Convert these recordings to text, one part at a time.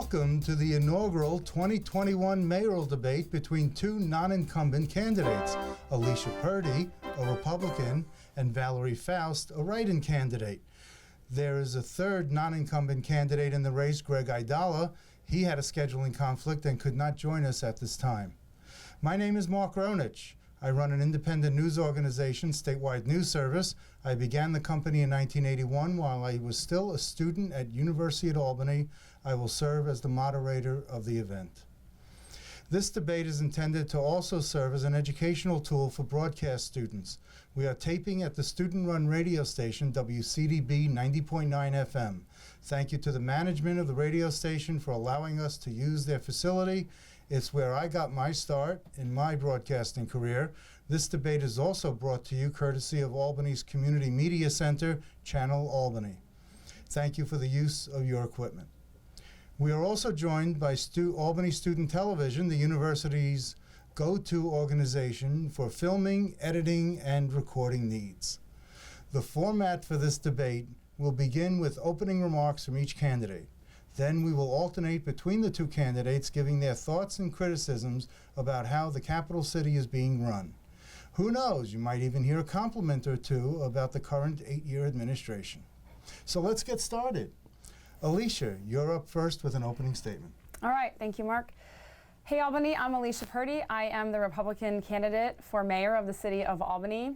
Welcome to the inaugural 2021 mayoral debate between two non-incumbent candidates, Alicia Purdy, a Republican, and Valerie Faust, a write-in candidate. There is a third non-incumbent candidate in the race, Greg Idala. He had a scheduling conflict and could not join us at this time. My name is Mark Ronich. I run an independent news organization, Statewide News Service. I began the company in 1981 while I was still a student at University at Albany. I will serve as the moderator of the event. This debate is intended to also serve as an educational tool for broadcast students. We are taping at the student-run radio station, WCDB 90.9 FM. Thank you to the management of the radio station for allowing us to use their facility. It's where I got my start in my broadcasting career. This debate is also brought to you courtesy of Albany's Community Media Center, Channel Albany. Thank you for the use of your equipment. We are also joined by Albany Student Television, the university's go-to organization for filming, editing, and recording needs. The format for this debate will begin with opening remarks from each candidate. Then we will alternate between the two candidates, giving their thoughts and criticisms about how the capital city is being run. Who knows, you might even hear a compliment or two about the current 8-year administration. So let's get started. Alicia, you're up first with an opening statement. All right, thank you, Mark. Hey, Albany, I'm Alicia Purdy. I am the Republican candidate for mayor of the city of Albany.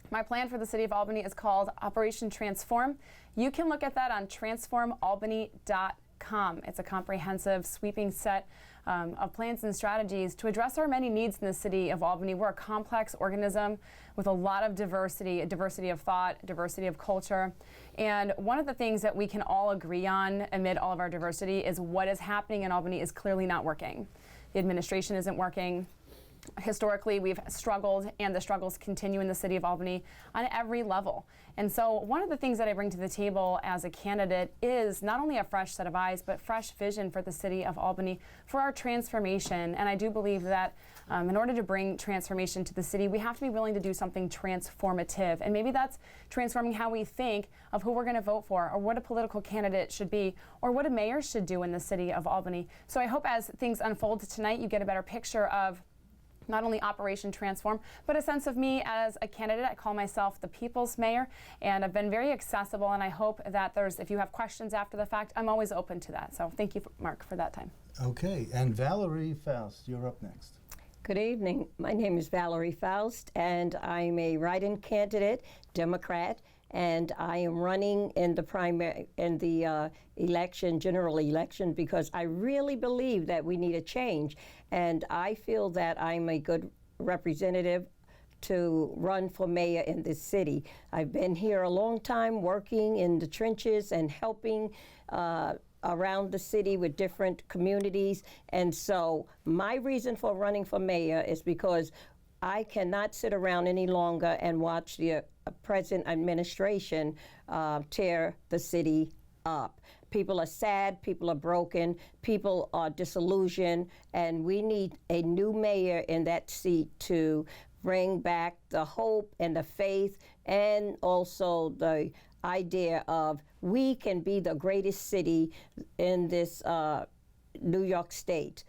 My plan for the city of Albany is called Operation Transform. You can look at that on transformalbany.com. It's a comprehensive, sweeping set of plans and strategies to address our many needs in the city of Albany. We're a complex organism with a lot of diversity of thought, diversity of culture. And one of the things that we can all agree on amid all of our diversity is what is happening in Albany is clearly not working. The administration isn't working. Historically, we've struggled, and the struggles continue in the city of Albany on every level. And so one of the things that I bring to the table as a candidate is not only a fresh set of eyes, but fresh vision for the city of Albany for our transformation. And I do believe that in order to bring transformation to the city, we have to be willing to do something transformative. And maybe that's transforming how we think of who we're going to vote for, or what a political candidate should be, or what a mayor should do in the city of Albany. So I hope as things unfold tonight, you get a better picture of not only Operation Transform, but a sense of me as a candidate. I call myself the People's Mayor, and I've been very accessible, and I hope that if you have questions after the fact, I'm always open to that. So thank you, Mark, for that time. Okay, and Valerie Faust, you're up next. Good evening. My name is Valerie Faust, and I'm a write-in candidate, Democrat, and I am running in the general election, because I really believe that we need a change, and I feel that I'm a good representative to run for mayor in this city. I've been here a long time, working in the trenches and helping around the city with different communities, and so my reason for running for mayor is because I cannot sit around any longer and watch the present administration tear the city up. People are sad, people are broken, people are disillusioned, and we need a new mayor in that seat to bring back the hope and the faith, and also the idea of we can be the greatest city in this New York State.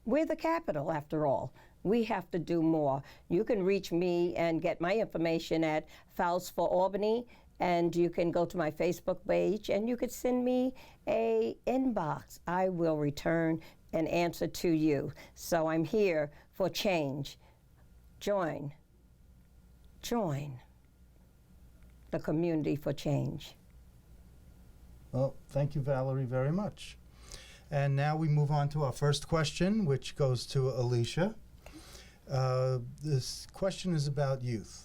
We're the capital, after all. We have to do more. You can reach me and get my information at Faust for Albany, and you can go to my Facebook page and you could send me a inbox. I will return an answer to you. So I'm here for change. Join the community for change. Well, thank you, Valerie, very much. And now we move on to our first question, which goes to Alicia. This question is about youth.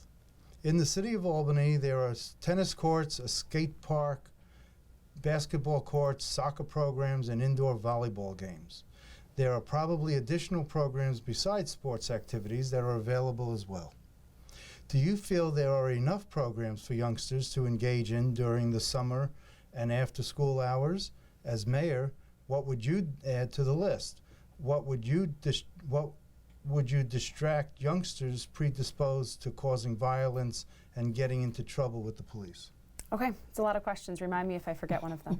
In the city of Albany, there are tennis courts, a skate park, basketball courts, soccer programs, and indoor volleyball games. There are probably additional programs besides sports activities that are available as well. Do you feel there are enough programs for youngsters to engage in during the summer and after school hours? As mayor, what would you add to the list? What would you distract youngsters predisposed to causing violence and getting into trouble with the police? Okay, it's a lot of questions. Remind me if I forget one of them.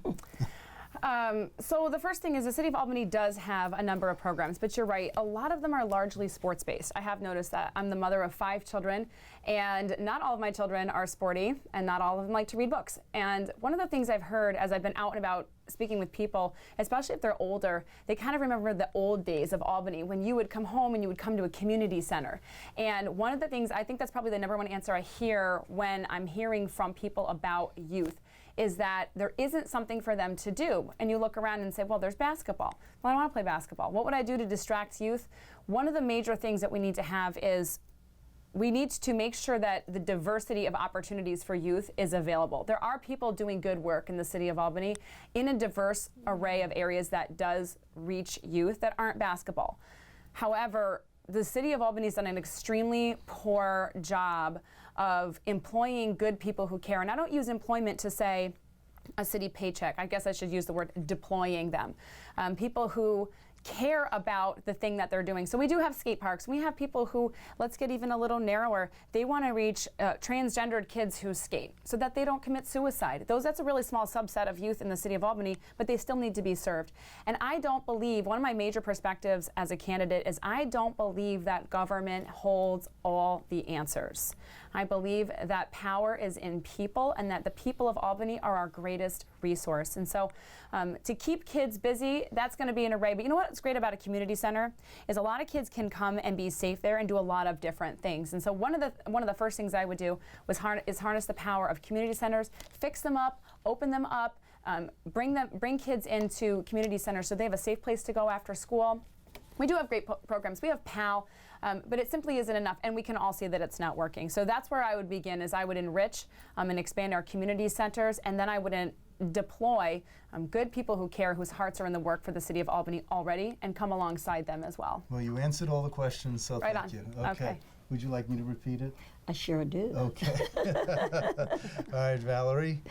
So the first thing is the City of Albany does have a number of programs, but you're right, a lot of them are largely sports-based. I have noticed that. I'm the mother of 5 children, and not all of my children are sporty, and not all of them like to read books. And one of the things I've heard as I've been out and about speaking with people, especially if they're older, they kind of remember the old days of Albany when you would come home and you would come to a community center. And one of the things, I think that's probably the number one answer I hear when I'm hearing from people about youth, is that there isn't something for them to do. And you look around and say, well, there's basketball. Well, I don't want to play basketball. What would I do to distract youth? One of the major things that we need to have is we need to make sure that the diversity of opportunities for youth is available. There are people doing good work in the City of Albany in a diverse array of areas that does reach youth that aren't basketball. However, the City of Albany has done an extremely poor job of employing good people who care. And I don't use employment to say a city paycheck. I guess I should use the word deploying them. People who care about the thing that they're doing. So we do have skate parks. We have people who, let's get even a little narrower, they want to reach transgendered kids who skate so that they don't commit suicide. That's a really small subset of youth in the City of Albany, but they still need to be served. And I don't believe, one of my major perspectives as a candidate is I don't believe that government holds all the answers. I believe that power is in people and that the people of Albany are our greatest resource. And so to keep kids busy, that's going to be an array. But you know what's great about a community center is a lot of kids can come and be safe there and do a lot of different things. And so one of the first things I would do was harness the power of community centers, fix them up, open them up, bring kids into community centers so they have a safe place to go after school. We do have great programs. We have PAL, but it simply isn't enough, and we can all see that it's not working. So that's where I would begin, is I would enrich and expand our community centers, and then I would deploy good people who care, whose hearts are in the work for the City of Albany already, and come alongside them as well. Well, you answered all the questions, so right thank on. you. Okay. Would you like me to repeat it? I sure do. Okay. All right, Valerie.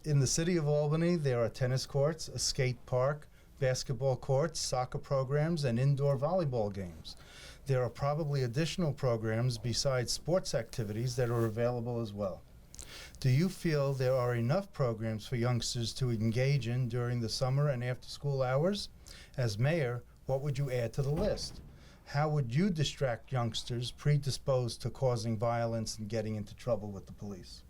In the City of Albany, there are tennis courts, a skate park, basketball courts, soccer programs, and indoor volleyball games. There are probably additional programs besides sports activities that are available as well. Do you feel there are enough programs for youngsters to engage in during the summer and after-school hours? As mayor, what would you add to the list? How would you distract youngsters predisposed to causing violence and getting into trouble with the police?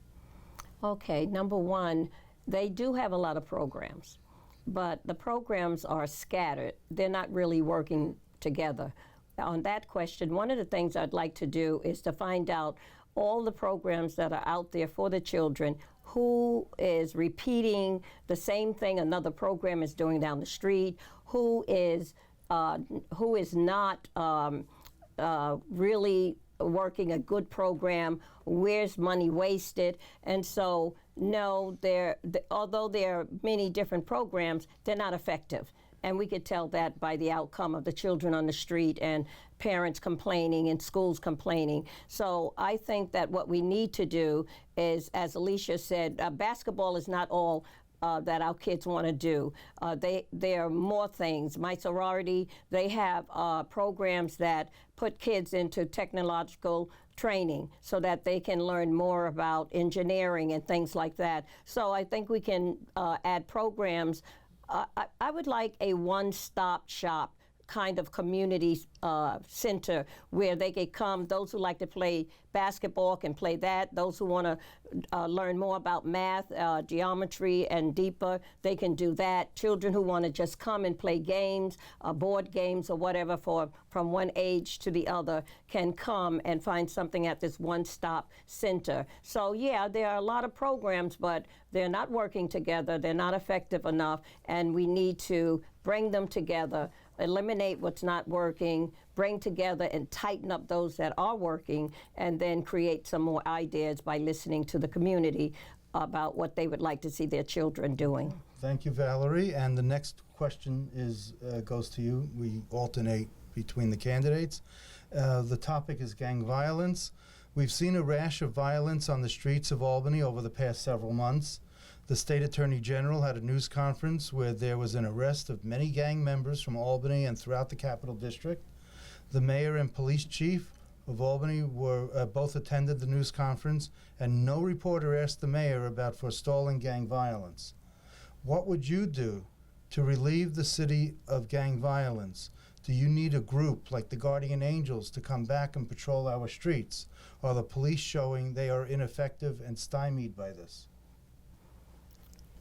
Okay, number one, they do have a lot of programs, but the programs are scattered. They're not really working together. On that question, one of the things I'd like to do is to find out all the programs that are out there for the children, who is repeating the same thing another program is doing down the street, who is not really working a good program, where's money wasted. And so, no, although there are many different programs, they're not effective. And we could tell that by the outcome of the children on the street and parents complaining and schools complaining. So I think that what we need to do is, as Alicia said, basketball is not all that our kids want to do. There are more things. My sorority, they have programs that put kids into technological training so that they can learn more about engineering and things like that. So I think we can add programs. I would like a one-stop shop kind of community center where they could come. Those who like to play basketball can play that. Those who want to learn more about math, geometry, and deeper, they can do that. Children who want to just come and play games, board games or whatever from one age to the other can come and find something at this one-stop center. So yeah, there are a lot of programs, but they're not working together. They're not effective enough, and we need to bring them together, eliminate what's not working, bring together and tighten up those that are working, and then create some more ideas by listening to the community about what they would like to see their children doing. Thank you, Valerie. And the next question goes to you. We alternate between the candidates. The topic is gang violence. We've seen a rash of violence on the streets of Albany over the past several months. The State Attorney General had a news conference where there was an arrest of many gang members from Albany and throughout the Capital District. The mayor and police chief of Albany both attended the news conference, and no reporter asked the mayor about forestalling gang violence. What would you do to relieve the city of gang violence? Do you need a group like the Guardian Angels to come back and patrol our streets? Are the police showing they are ineffective and stymied by this?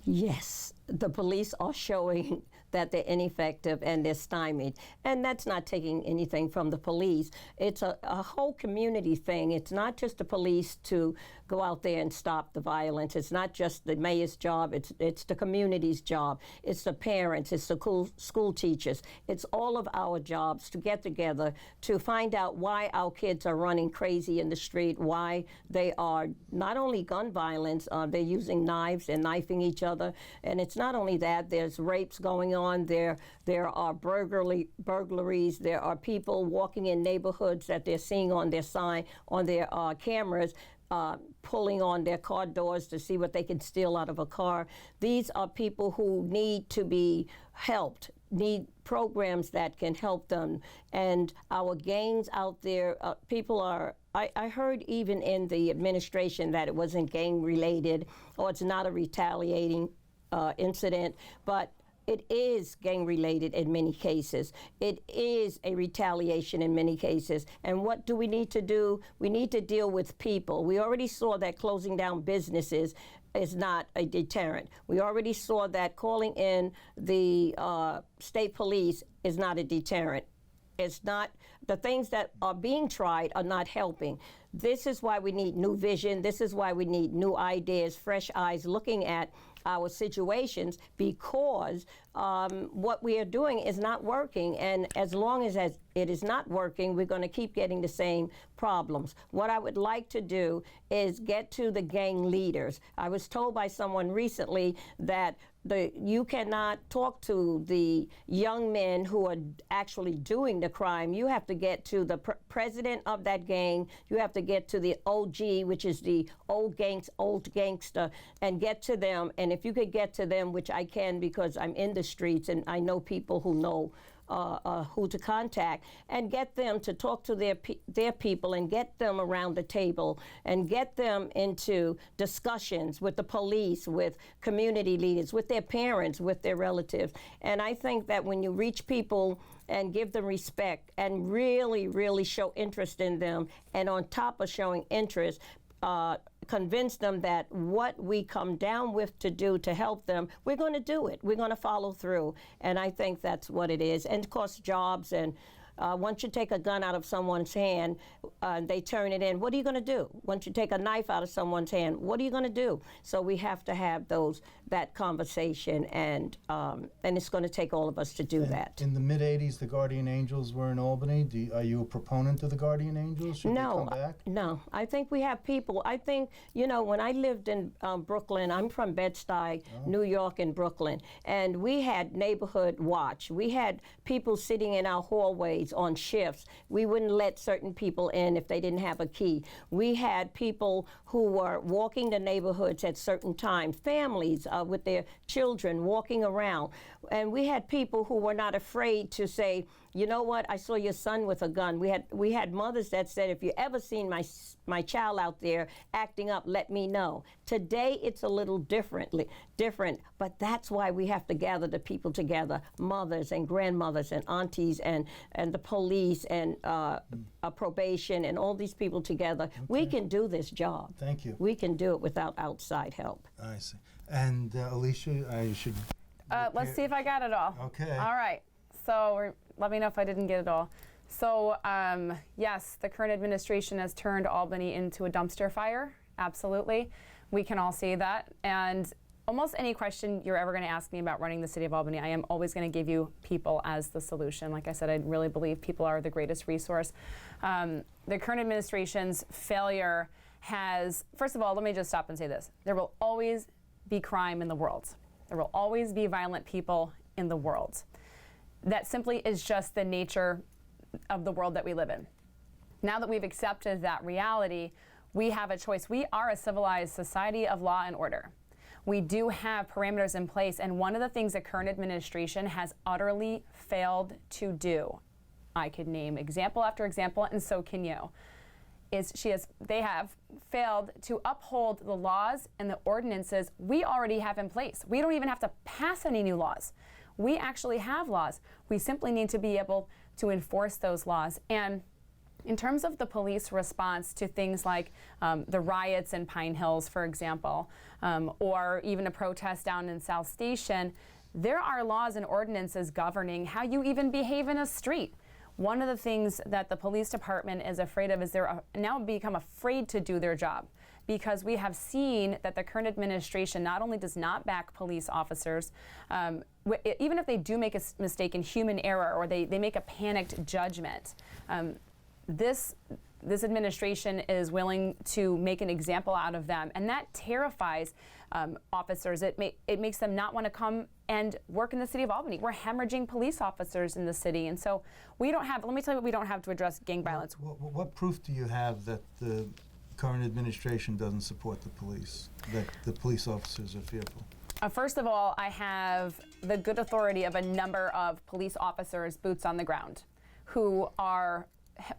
Yes, the police are showing that they're ineffective and they're stymied. And that's not taking anything from the police. It's a whole community thing. It's not just the police to go out there and stop the violence. It's not just the mayor's job. It's the community's job. It's the parents. It's the school teachers. It's all of our jobs to get together to find out why our kids are running crazy in the street, why they are not only gun violence, they're using knives and knifing each other. And it's not only that, there's rapes going on. There are burglaries. There are people walking in neighborhoods that they're seeing on their sign, on their cameras, pulling on their car doors to see what they can steal out of a car. These are people who need to be helped, need programs that can help them. And our gangs out there, people are, I heard even in the administration that it wasn't gang related or it's not a retaliating incident, but it is gang-related in many cases. It is a retaliation in many cases. And what do we need to do? We need to deal with people. We already saw that closing down businesses is not a deterrent. We already saw that calling in the state police is not a deterrent. It's not, the things that are being tried are not helping. This is why we need new vision. This is why we need new ideas, fresh eyes looking at our situations, because what we are doing is not working. And as long as it is not working, we're going to keep getting the same problems. What I would like to do is get to the gang leaders. I was told by someone recently that you cannot talk to the young men who are actually doing the crime. You have to get to the president of that gang. You have to get to the OG, which is the old gangster, and get to them. And if you could get to them, which I can because I'm in the streets and I know people who know who to contact, and get them to talk to their people and get them around the table and get them into discussions with the police, with community leaders, with their parents, with their relatives. And I think that when you reach people and give them respect and really, really show interest in them, and on top of showing interest, convince them that what we come down with to do to help them, we're going to do it. We're going to follow through. And I think that's what it is. And of course, jobs. And once you take a gun out of someone's hand, they turn it in. What are you going to do? Once you take a knife out of someone's hand, what are you going to do? So we have to have that conversation, and it's going to take all of us to do that. In the mid-'80s, the Guardian Angels were in Albany. Are you a proponent of the Guardian Angels? Should they come back? No. I think we have people. I think, when I lived in Brooklyn, I'm from Bed-Stuy, New York and Brooklyn, and we had neighborhood watch. We had people sitting in our hallways on shifts. We wouldn't let certain people in if they didn't have a key. We had people who were walking the neighborhoods at certain times, families with their children walking around. And we had people who were not afraid to say, you know what, I saw your son with a gun. We had mothers that said, if you ever seen my child out there acting up, let me know. Today it's a little different, but that's why we have to gather the people together, mothers and grandmothers and aunties and the police and probation and all these people together. Okay. We can do this job. Thank you. We can do it without outside help. I see. And Alicia, I should... Let's see if I got it all. Okay. All right. So let me know if I didn't get it all. So yes, the current administration has turned Albany into a dumpster fire. Absolutely. We can all see that. And almost any question you're ever going to ask me about running the city of Albany, I am always going to give you people as the solution. Like I said, I really believe people are the greatest resource. The current administration's failure has, first of all, let me just stop and say this. There will always be crime in the world. There will always be violent people in the world. That simply is just the nature of the world that we live in. Now that we've accepted that reality, we have a choice. We are a civilized society of law and order. We do have parameters in place, and one of the things the current administration has utterly failed to do, I could name example after example, and so can you, is they have failed to uphold the laws and the ordinances we already have in place. We don't even have to pass any new laws. We actually have laws. We simply need to be able to enforce those laws. And in terms of the police response to things like the riots in Pine Hills, for example, or even a protest down in South Station, there are laws and ordinances governing how you even behave in a street. One of the things that the police department is afraid of is they're now become afraid to do their job, because we have seen that the current administration not only does not back police officers, even if they do make a mistake in human error or they make a panicked judgment, this administration is willing to make an example out of them, and that terrifies officers. It makes them not want to come and work in the city of Albany. We're hemorrhaging police officers in the city, and so we don't have, let me tell you what we don't have to address gang violence. What proof do you have that the current administration doesn't support the police, that the police officers are fearful? First of all, I have the good authority of a number of police officers, boots on the ground, who are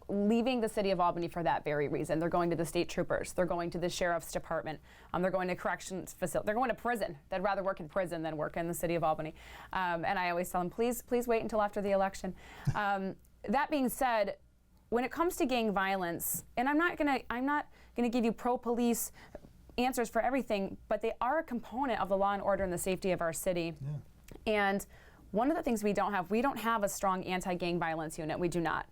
leaving the city of Albany for that very reason. They're going to the state troopers. They're going to the sheriff's department. They're going to corrections facility. They're going to prison. They'd rather work in prison than work in the city of Albany. And I always tell them, please wait until after the election. That being said, when it comes to gang violence, and I'm not gonna give you pro-police answers for everything, but they are a component of the law and order and the safety of our city. Yeah. And one of the things we don't have a strong anti-gang violence unit. We do not.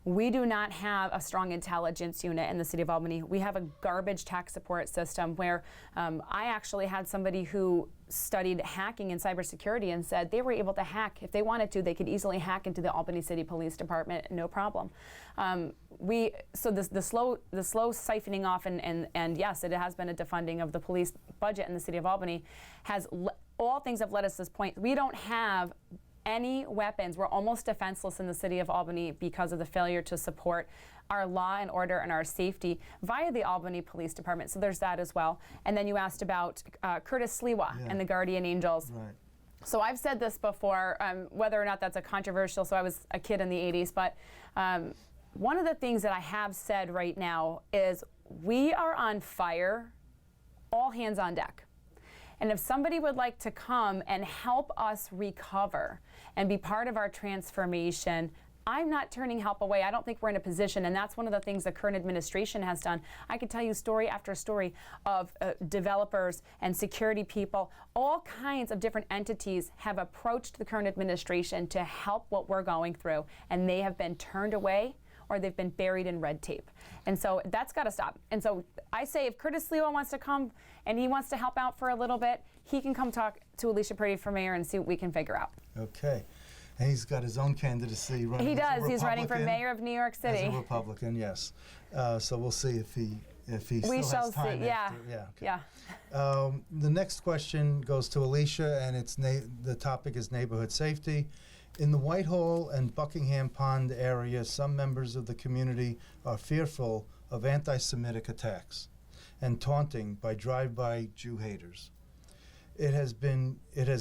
We do not have a strong intelligence unit in the city of Albany. We have a garbage tech support system where I actually had somebody who studied hacking and cybersecurity and said they were able to hack. If they wanted to, they could easily hack into the Albany City Police Department, no problem. So the slow siphoning off, and yes, it has been a defunding of the police budget in the city of Albany, all things have led us to this point. We don't have any weapons. We're almost defenseless in the city of Albany because of the failure to support our law and order and our safety via the Albany Police Department. So there's that as well. And then you asked about Curtis Sliwa and the Guardian Angels. Right. So I've said this before, whether or not that's a controversial, so I was a kid in the 80s, but one of the things that I have said right now is we are on fire, all hands on deck. And if somebody would like to come and help us recover and be part of our transformation, I'm not turning help away. I don't think we're in a position, and that's one of the things the current administration has done. I could tell you story after story of developers and security people. All kinds of different entities have approached the current administration to help what we're going through, and they have been turned away or they've been buried in red tape. And so that's got to stop. And so I say if Curtis Sliwa wants to come and he wants to help out for a little bit, he can come talk to Alicia Purdy for mayor and see what we can figure out. Okay. And he's got his own candidacy running. He as a does. He's running for Republican. mayor of New York City. As a Republican, yes. So we'll see if he We still shall has time. see. Yeah. After. Okay. Yeah. The next question goes to Alicia, and it's the topic is neighborhood safety. In the Whitehall and Buckingham Pond area, some members of the community are fearful of anti-Semitic attacks and taunting by drive-by Jew haters. It has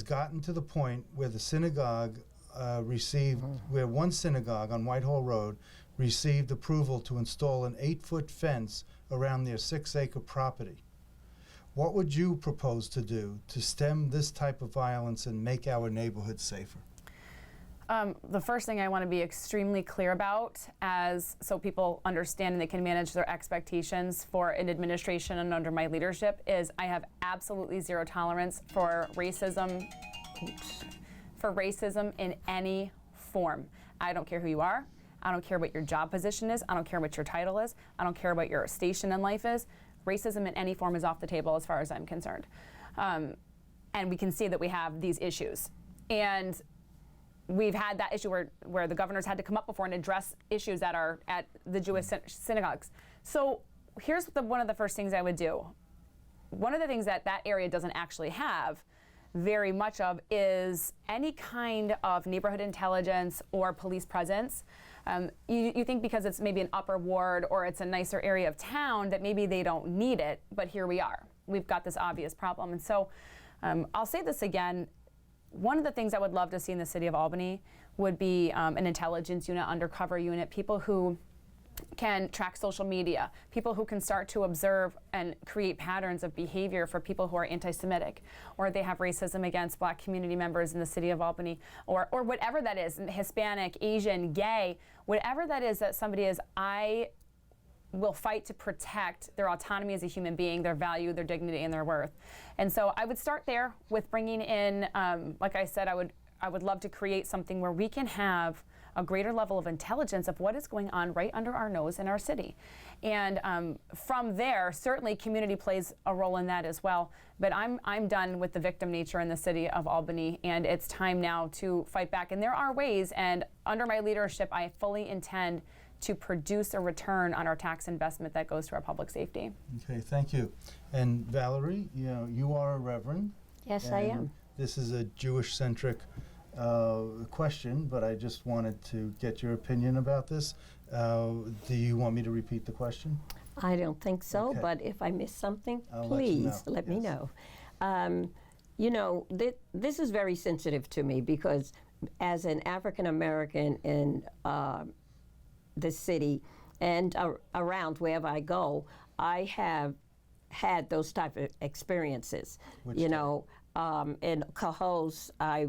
gotten to the point where the synagogue where one synagogue on Whitehall Road received approval to install an 8-foot fence around their 6-acre property. What would you propose to do to stem this type of violence and make our neighborhoods safer? The first thing I want to be extremely clear about, so people understand and they can manage their expectations for an administration and under my leadership, is I have absolutely zero tolerance for racism in any form. I don't care who you are. I don't care what your job position is. I don't care what your title is. I don't care what your station in life is. Racism in any form is off the table as far as I'm concerned. And we can see that we have these issues. And we've had that issue where the governors had to come up before and address issues that are at the Jewish synagogues. So here's one of the first things I would do. One of the things that area doesn't actually have very much of is any kind of neighborhood intelligence or police presence. You think because it's maybe an upper ward or it's a nicer area of town that maybe they don't need it, but here we are. We've got this obvious problem. And so I'll say this again. One of the things I would love to see in the city of Albany would be an intelligence unit, undercover unit, people who can track social media, people who can start to observe and create patterns of behavior for people who are anti-Semitic, or they have racism against Black community members in the city of Albany, or whatever that is, Hispanic, Asian, gay, whatever that is that somebody is, I will fight to protect their autonomy as a human being, their value, their dignity, and their worth. And so I would start there with bringing in, like I said, I would love to create something where we can have a greater level of intelligence of what is going on right under our nose in our city. And from there, certainly community plays a role in that as well. But I'm done with the victim nature in the city of Albany, and it's time now to fight back. And there are ways, and under my leadership, I fully intend to produce a return on our tax investment that goes to our public safety. Okay, thank you. And Valerie, you are a reverend. Yes, I am. This is a Jewish-centric question, but I just wanted to get your opinion about this. Do you want me to repeat the question? I don't think so, Okay. but if I miss something, I'll please let you know. let me know. This is very sensitive to me because as an African American in the city and around wherever I go, I have had those type of experiences. Which in Cohoes, I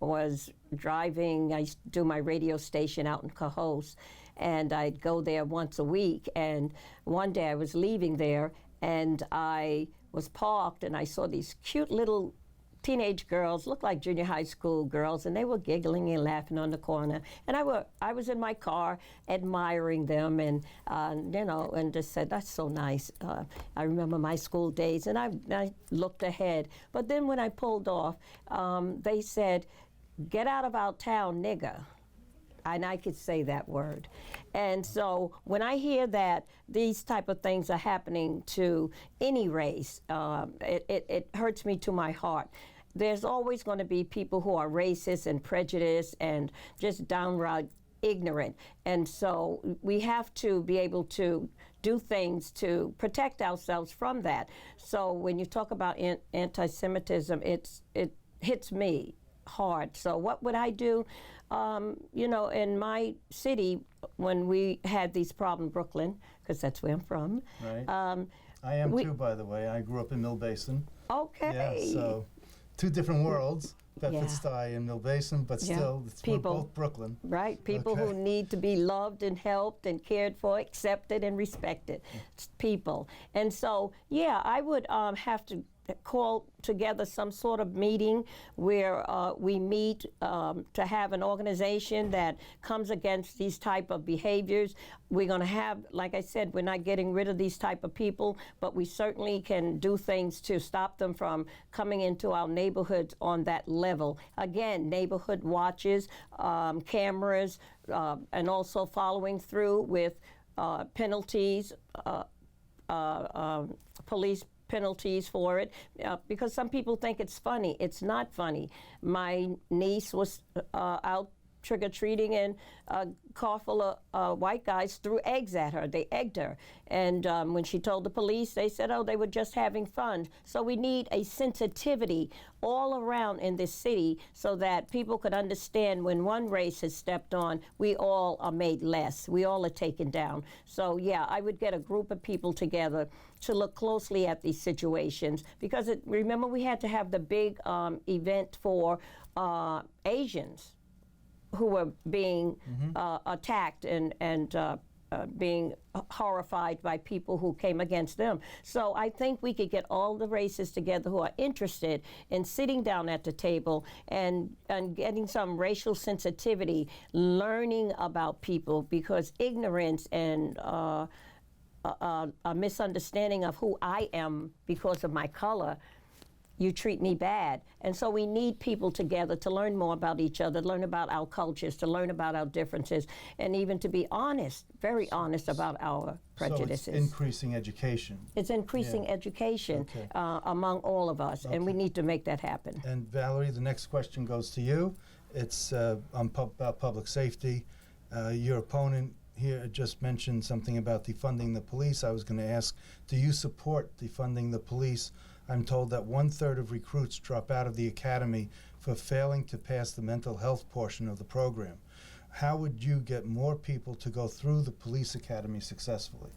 was driving, I used to do my radio station out in Cohoes, and I'd go there once a week, and one day I was leaving there, and I was parked, and I saw these cute little teenage girls, looked like junior high school girls, and they were giggling and laughing on the corner. And I was in my car admiring them, and and just said, that's so nice. I remember my school days, and I looked ahead. But then when I pulled off, they said, get out of our town, nigger. And I could say that word. And so when I hear that these type of things are happening to any race, it hurts me to my heart. There's always going to be people who are racist and prejudiced and just downright ignorant. And so we have to be able to do things to protect ourselves from that. So when you talk about anti-Semitism, it hits me hard. So what would I do? In my city, when we had these problems, Brooklyn, because that's where I'm from. Right. I am too, by the way. I grew up in Mill Basin. Okay. Yeah, so two different worlds, Yeah. Bedford-Stuy and Mill Basin, but Yeah. still, we're People. both Brooklyn. Right, people Okay. who need to be loved and helped and cared for, accepted and respected. It's people. And so, yeah, I would have to call together some sort of meeting where we meet to have an organization that comes against these type of behaviors. We're going to have, like I said, we're not getting rid of these type of people, but we certainly can do things to stop them from coming into our neighborhoods on that level. Again, neighborhood watches, cameras, and also following through with penalties, police penalties for it, because some people think it's funny. It's not funny. My niece was out trick-or-treating, and a car full of white guys threw eggs at her. They egged her. And when she told the police, they said, oh, they were just having fun. So we need a sensitivity all around in this city so that people could understand when one race has stepped on, we all are made less. We all are taken down. So, yeah, I would get a group of people together to look closely at these situations, because remember we had to have the big event for Asians who were being attacked and being horrified by people who came against them. So I think we could get all the races together who are interested in sitting down at the table and getting some racial sensitivity, learning about people, because ignorance and a misunderstanding of who I am because of my color, you treat me bad. And so we need people together to learn more about each other, learn about our cultures, to learn about our differences, and even to be honest, very honest about our prejudices. So it's increasing education. It's increasing education among all of us, and we need to make that happen. And Valerie, the next question goes to you. It's about public safety. Your opponent here just mentioned something about defunding the police. I was going to ask, do you support defunding the police? I'm told that 1/3 of recruits drop out of the academy for failing to pass the mental health portion of the program. how would you get more people to go through the police academy successfully?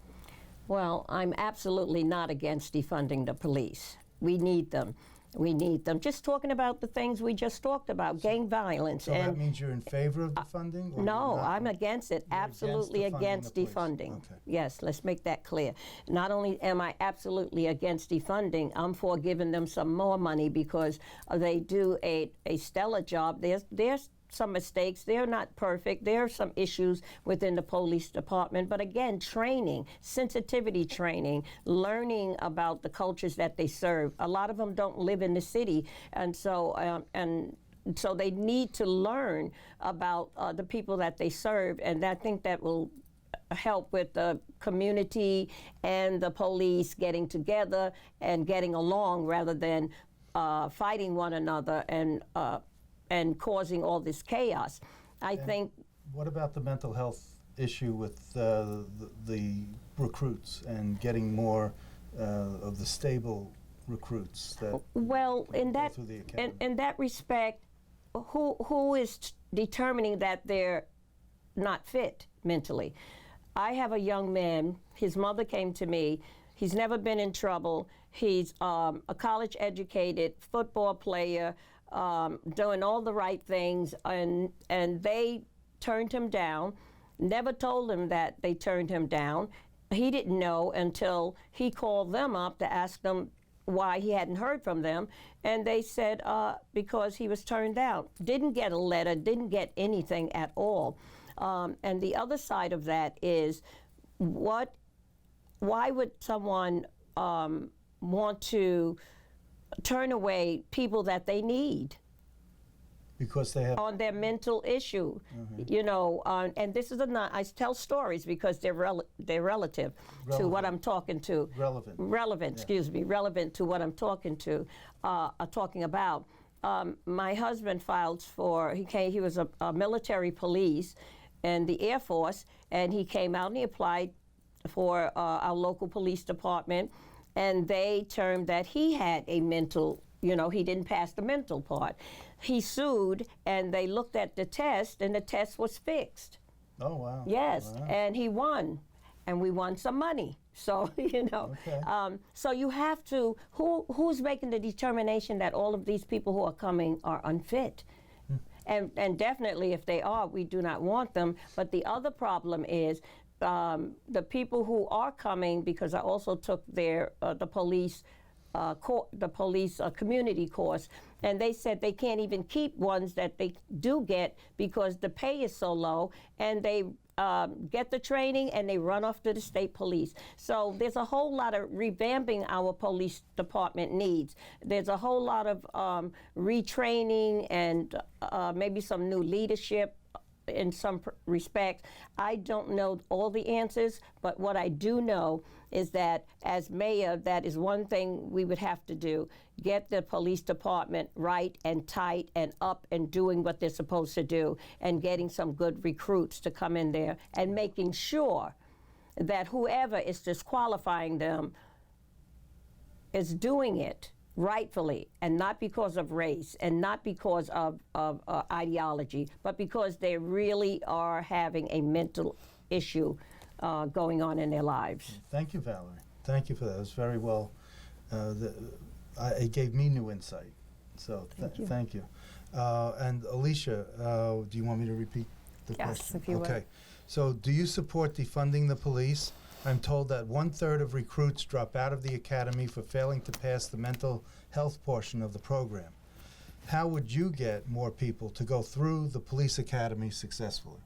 Well, I'm absolutely not against defunding the police. We need them. We need them. Just talking about the things we just talked about, gang violence. So and that means you're in favor of defunding? Or no, you're not? I'm against it. You're Absolutely against the police. defunding. Okay. Yes, let's make that clear. Not only am I absolutely against defunding, I'm for giving them some more money because they do a stellar job. There's some mistakes. They're not perfect. There are some issues within the police department. But again, training, sensitivity training, learning about the cultures that they serve. A lot of them don't live in the city, and so they need to learn about the people that they serve, and I think that will help with the community and the police getting together and getting along rather than fighting one another and causing all this chaos. I think. What about the mental health issue with the recruits and getting more of the stable recruits that well, in go that through the academy? in that respect, who is determining that they're not fit mentally? I have a young man. His mother came to me. He's never been in trouble. He's a college-educated football player. Doing all the right things, and they turned him down, never told him that they turned him down. He didn't know until he called them up to ask them why he hadn't heard from them, and they said because he was turned down. Didn't get a letter, didn't get anything at all. And the other side of that is, why would someone want to turn away people that they need because they have on their mental issue? You know, and this is I tell stories because they're relative to what I'm talking to. Relevant, excuse me, relevant to what I'm talking about. My husband filed for, he was a military police in the Air Force, and he came out and he applied for our local police department, and they termed that he had a mental, he didn't pass the mental part. He sued, and they looked at the test, and the test was fixed. Oh, wow. Yes, Wow. and he won, and we won some money. So, Okay. So you have to, who's making the determination that all of these people who are coming are unfit? And definitely if they are, we do not want them. But the other problem is, the people who are coming, because I also took the police community course, and they said they can't even keep ones that they do get because the pay is so low, and they get the training and they run off to the state police. So there's a whole lot of revamping our police department needs. There's a whole lot of retraining and maybe some new leadership in some respects. I don't know all the answers, but what I do know is that as mayor, that is one thing we would have to do: get the police department right and tight and up and doing what they're supposed to do, and getting some good recruits to come in there, and making sure that whoever is disqualifying them is doing it rightfully, and not because of race and not because of ideology, but because they really are having a mental issue going on in their lives. Thank you, Valerie. Thank you for that. It was very well. It gave me new insight. So thank you. And Alicia, do you want me to repeat the question? Yes, if you would. Okay. So do you support defunding the police? I'm told that 1/3 of recruits drop out of the academy for failing to pass the mental health portion of the program. How would you get more people to go through the police academy successfully?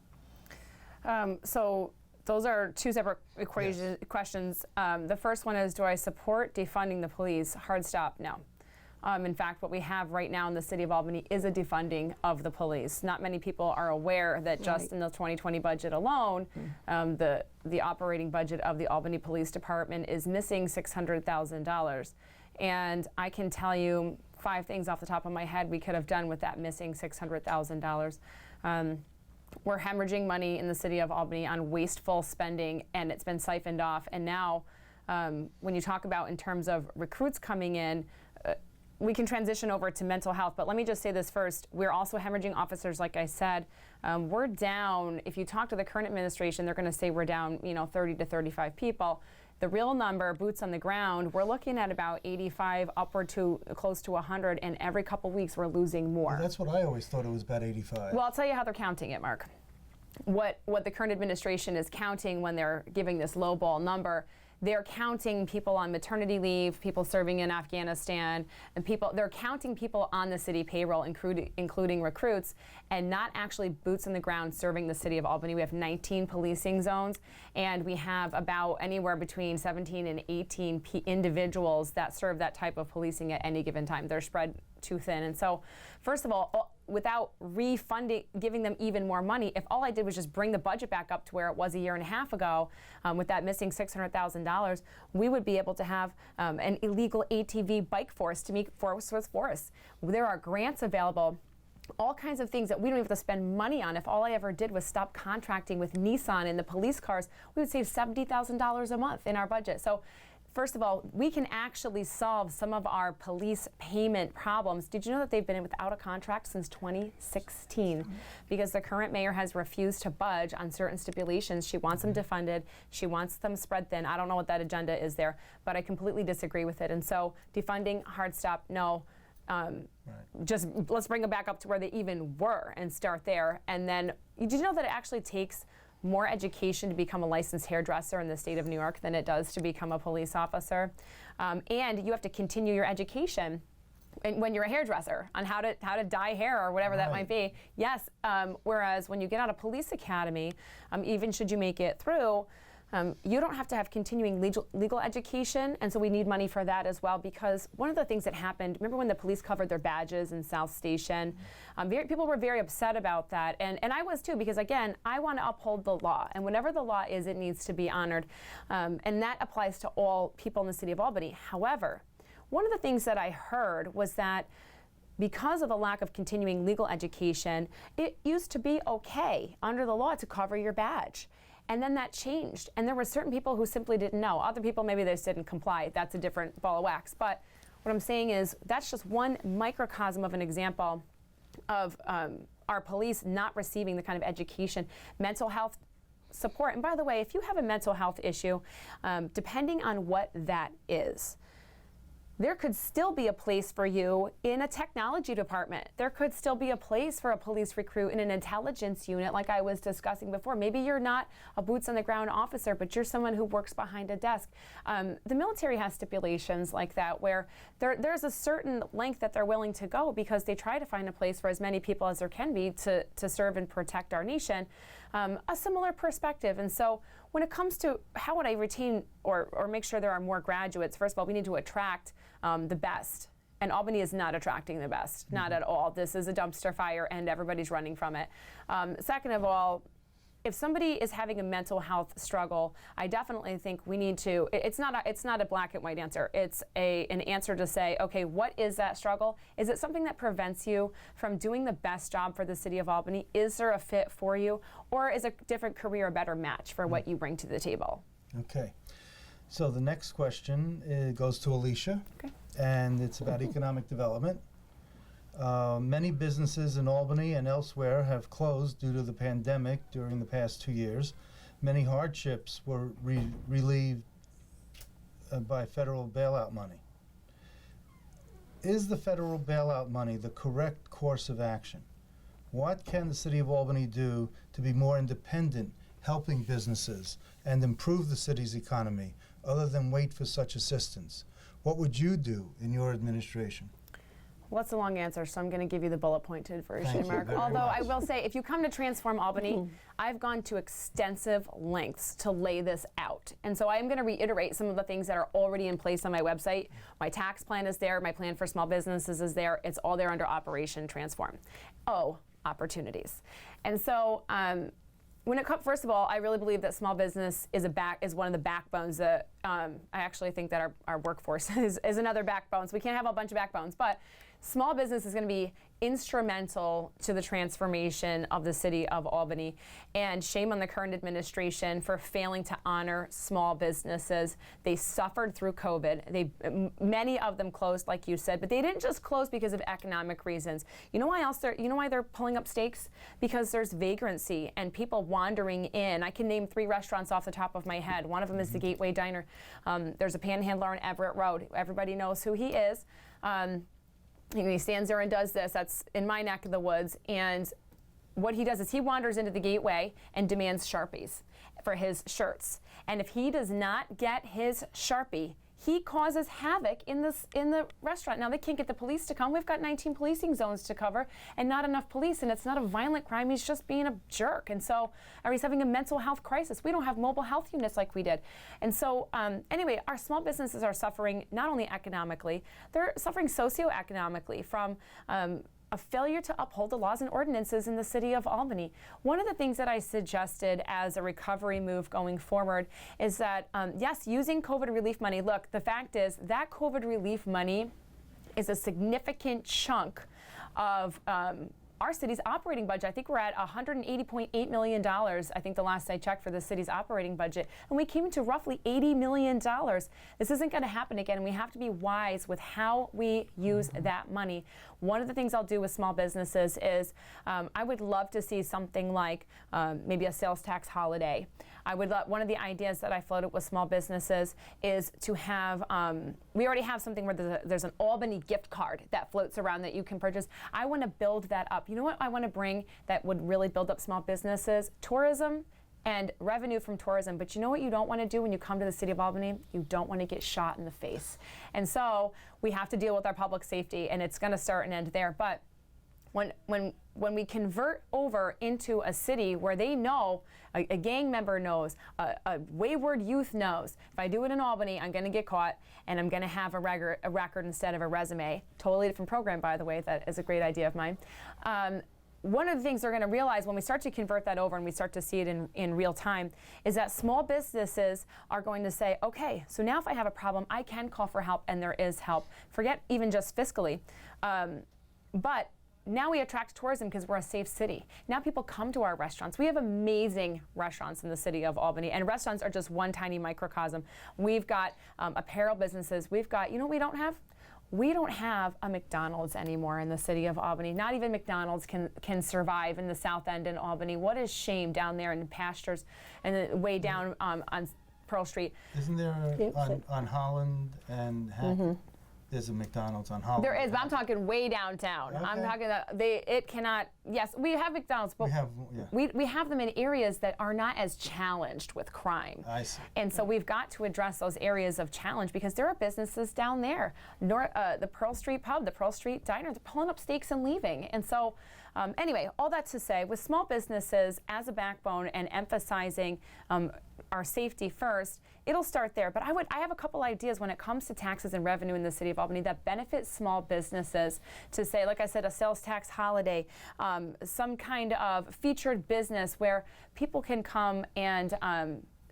So those are two separate questions. The first one is, do I support defunding the police? Hard stop, no. In fact, what we have right now in the city of Albany is a defunding of the police. Not many people are aware that just in the 2020 budget alone, the operating budget of the Albany Police Department is missing $600,000. And I can tell you 5 things off the top of my head we could have done with that missing $600,000. We're hemorrhaging money in the city of Albany on wasteful spending, and it's been siphoned off. And now, when you talk about in terms of recruits coming in, we can transition over to mental health, but let me just say this first. We're also hemorrhaging officers, like I said. We're down, if you talk to the current administration, they're going to say we're down, 30 to 35 people. The real number, boots on the ground, we're looking at about 85, upward to close to 100, and every couple weeks we're losing more. Well, that's what I always thought, it was about 85. Well, I'll tell you how they're counting it, Mark. What the current administration is counting when they're giving this lowball number, they're counting people on maternity leave, people serving in Afghanistan, and they're counting people on the city payroll, including recruits, and not actually boots on the ground serving the city of Albany. We have 19 policing zones, and we have about anywhere between 17 and 18 individuals that serve that type of policing at any given time. They're spread too thin. And so, first of all, without refunding, giving them even more money, if all I did was just bring the budget back up to where it was a year and a half ago, with that missing $600,000, we would be able to have an illegal ATV bike force to meet force with force. There are grants available, all kinds of things that we don't have to spend money on. If all I ever did was stop contracting with Nissan in the police cars, we would save $70,000 a month in our budget. So, first of all, we can actually solve some of our police payment problems. Did you know that they've been without a contract since 2016? Because the current mayor has refused to budge on certain stipulations. She wants them defunded. She wants them spread thin. I don't know what that agenda is there, but I completely disagree with it. And so defunding, hard stop, no. Just let's bring them back up to where they even were and start there. And then, did you know that it actually takes more education to become a licensed hairdresser in the state of New York than it does to become a police officer? And you have to continue your education when you're a hairdresser on how to dye hair or whatever that might be. Yes, whereas when you get out of police academy, even should you make it through, you don't have to have continuing legal education, and so we need money for that as well, because one of the things that happened, remember when the police covered their badges in South Station? People were very upset about that, and I was too, because again, I want to uphold the law, and whatever the law is, it needs to be honored, and that applies to all people in the city of Albany. However, one of the things that I heard was that because of the lack of continuing legal education, it used to be okay under the law to cover your badge. And then that changed, and there were certain people who simply didn't know. Other people, maybe they just didn't comply. That's a different ball of wax. But what I'm saying is that's just one microcosm of an example of our police not receiving the kind of education, mental health support. And by the way, if you have a mental health issue, depending on what that is, there could still be a place for you in a technology department. There could still be a place for a police recruit in an intelligence unit, like I was discussing before. Maybe you're not a boots on the ground officer, but you're someone who works behind a desk. The military has stipulations like that, where there's a certain length that they're willing to go, because they try to find a place for as many people as there can be to serve and protect our nation. A similar perspective. And so when it comes to how would I retain or make sure there are more graduates, first of all, we need to attract the best. And Albany is not attracting the best, not at all. This is a dumpster fire and everybody's running from it. Second of all, if somebody is having a mental health struggle, I definitely think we need to, it's not a black and white answer. It's an answer to say, okay, what is that struggle? Is it something that prevents you from doing the best job for the city of Albany? Is there a fit for you? Or is a different career a better match for what you bring to the table? Okay. So the next question goes to Alicia. Okay. And it's about economic development. Many businesses in Albany and elsewhere have closed due to the pandemic during the past 2 years. Many hardships were relieved by federal bailout money. Is the federal bailout money the correct course of action? What can the city of Albany do to be more independent, helping businesses and improve the city's economy, other than wait for such assistance? What would you do in your administration? Well, that's a long answer, so I'm going to give you the bullet pointed version, Thank you Mark. very Although much. I will say, if you come to Transform Albany, I've gone to extensive lengths to lay this out. And so I am going to reiterate some of the things that are already in place on my website. My tax plan is there. My plan for small businesses is there. It's all there under Operation Transform. Oh, opportunities. And so when it comes, first of all, I really believe that small business is one of the backbones I actually think that our workforce is another backbone. So we can't have a bunch of backbones, but small business is going to be instrumental to the transformation of the city of Albany. And shame on the current administration for failing to honor small businesses. They suffered through COVID. Many of them closed, like you said, but they didn't just close because of economic reasons. You know why they're pulling up stakes? Because there's vagrancy and people wandering in. I can name 3 restaurants off the top of my head. One of them is the Gateway Diner. There's a panhandler on Everett Road. Everybody knows who he is. He stands there and does this. That's in my neck of the woods. And what he does is he wanders into the Gateway and demands Sharpies for his shirts. And if he does not get his Sharpie, he causes havoc in the restaurant. Now, they can't get the police to come. We've got 19 policing zones to cover and not enough police. And it's not a violent crime. He's just being a jerk. And so, or he's having a mental health crisis. We don't have mobile health units like we did. And so, anyway, our small businesses are suffering not only economically, they're suffering socioeconomically from a failure to uphold the laws and ordinances in the city of Albany. One of the things that I suggested as a recovery move going forward is that, yes, using COVID relief money. Look, the fact is that COVID relief money is a significant chunk of our city's operating budget. I think we're at $180.8 million, I think the last I checked, for the city's operating budget. And we came into roughly $80 million. This isn't going to happen again, and we have to be wise with how we use that money. One of the things I'll do with small businesses is I would love to see something like maybe a sales tax holiday. One of the ideas that I floated with small businesses is to have, we already have something where there's an Albany gift card that floats around that you can purchase. I want to build that up. You know what I want to bring that would really build up small businesses? Tourism and revenue from tourism. But you know what you don't want to do when you come to the city of Albany? You don't want to get shot in the face. And so we have to deal with our public safety, and it's going to start and end there. But when we convert over into a city where they know, a gang member knows, a wayward youth knows, if I do it in Albany, I'm going to get caught and I'm going to have a record instead of a resume. Totally different program, by the way. That is a great idea of mine. One of the things they're going to realize when we start to convert that over and we start to see it in real time is that small businesses are going to say, okay, so now if I have a problem, I can call for help, and there is help. Forget even just fiscally. But now we attract tourism because we're a safe city. Now people come to our restaurants. We have amazing restaurants in the city of Albany, and restaurants are just one tiny microcosm. We've got apparel businesses. We've got, you know what we don't have? We don't have a McDonald's anymore in the city of Albany. Not even McDonald's can survive in the South End in Albany. What a shame down there in pastures and way down on Pearl Street. Isn't there on Holland and Hackett? There's a McDonald's on Holland. There is, but I'm talking way downtown. Okay. I'm talking that it cannot. Yes, we have McDonald's, but we have them in areas that are not as challenged with crime. I see. And so we've got to address those areas of challenge because there are businesses down there. The Pearl Street Pub, the Pearl Street Diner, they're pulling up stakes and leaving. And so, anyway, all that to say, with small businesses as a backbone and emphasizing our safety first, it'll start there. But I have a couple ideas when it comes to taxes and revenue in the city of Albany that benefit small businesses to say, like I said, a sales tax holiday, some kind of featured business where people can come and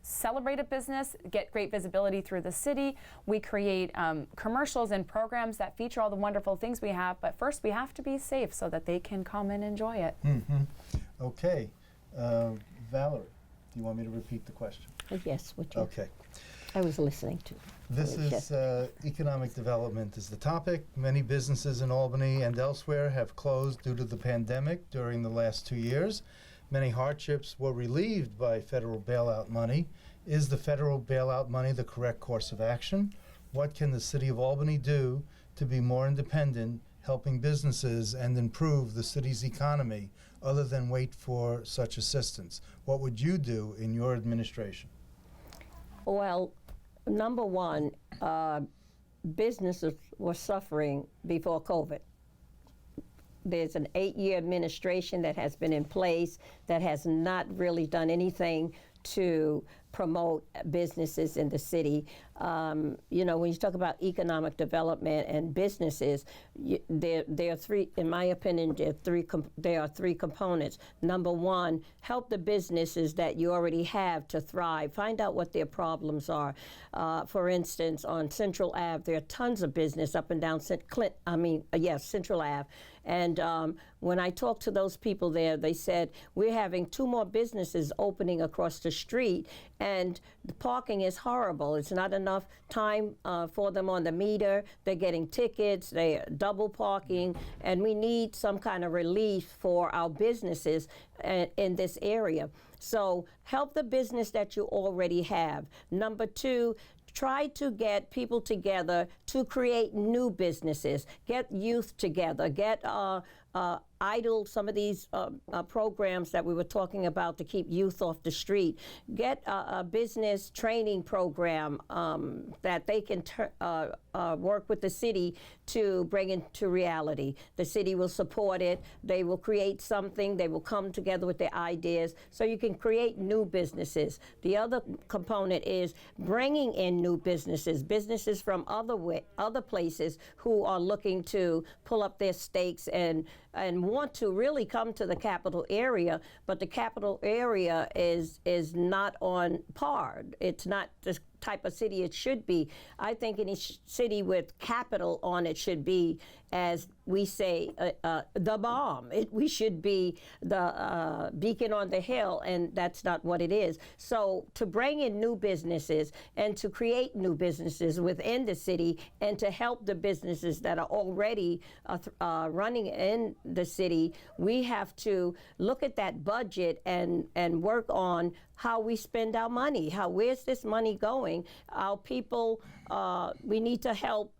celebrate a business, get great visibility through the city. We create commercials and programs that feature all the wonderful things we have, but first we have to be safe so that they can come and enjoy it. Okay. Valerie, do you want me to repeat the question? Yes, would you? Okay. I was listening to. This is economic development is the topic. Many businesses in Albany and elsewhere have closed due to the pandemic during the last 2 years. Many hardships were relieved by federal bailout money. Is the federal bailout money the correct course of action? What can the city of Albany do to be more independent, helping businesses and improve the city's economy, other than wait for such assistance? What would you do in your administration? Well, number one, businesses were suffering before COVID. There's an 8-year administration that has been in place that has not really done anything to promote businesses in the city. You know, when you talk about economic development and businesses, there are three, in my opinion, there are three components. Number one, help the businesses that you already have to thrive. Find out what their problems are. For instance, on Central Ave, there are tons of business up and down Central Ave. And when I talked to those people there, they said, we're having 2 more businesses opening across the street, and the parking is horrible. It's not enough time for them on the meter. They're getting tickets, they're double parking, and we need some kind of relief for our businesses in this area. So help the business that you already have. Number 2, try to get people together to create new businesses, get youth together, get idle some of these programs that we were talking about to keep youth off the street, get a business training program that they can work with the city to bring into reality. The city will support it. They will create something. They will come together with their ideas so you can create new businesses. The other component is bringing in new businesses from other places who are looking to pull up their stakes and want to really come to the capital area, but the capital area is not on par. It's not the type of city it should be. I think any city with capital on it should be, as we say, the bomb. We should be the beacon on the hill, and that's not what it is. So to bring in new businesses and to create new businesses within the city and to help the businesses that are already running in the city, we have to look at that budget and work on how we spend our money. Where's this money going? Our people, we need to help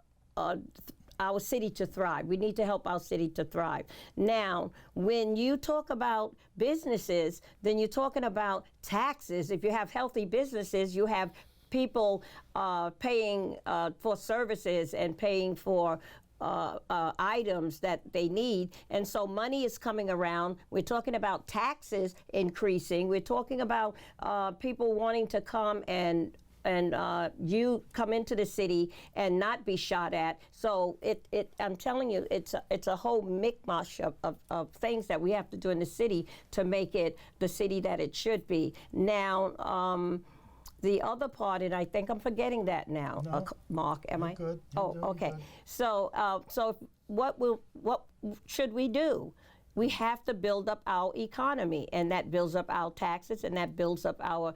our city to thrive. We need to help our city to thrive. Now, when you talk about businesses, then you're talking about taxes. If you have healthy businesses, you have people paying for services and paying for items that they need, and so money is coming around. We're talking about taxes increasing. We're talking about people wanting to come and you come into the city and not be shot at. So I'm telling you, it's a whole mishmash of things that we have to do in the city to make it the city that it should be. Now, the other part, and I think I'm forgetting that now, No, Mark, am I? Good. Okay. Good. So what should we do? We have to build up our economy, and that builds up our taxes, and that builds up our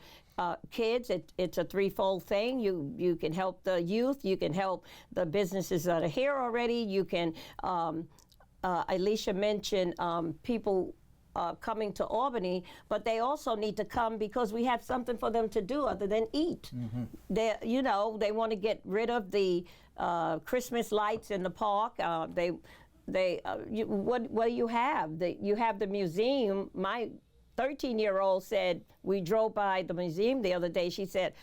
kids. It's a threefold thing. You can help the youth. You can help the businesses that are here already. You can, Alicia mentioned people coming to Albany, but they also need to come because we have something for them to do other than eat. Mm-hmm. They want to get rid of the Christmas lights in the park. What do you have? You have the museum. My 13-year-old said, we drove by the museum the other day. She said,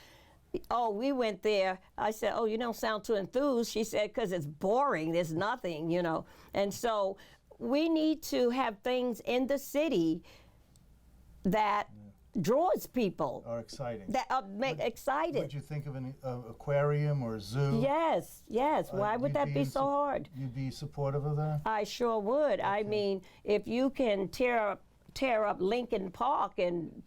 oh, we went there. I said, oh, you don't sound too enthused. She said, because it's boring. There's nothing, And so we need to have things in the city that draws people. Are exciting. That make excited. Would you think of an aquarium or a zoo? Yes. Why would that be so hard? You'd be supportive of that? I sure would. Okay. I mean, if you can tear up Lincoln Park and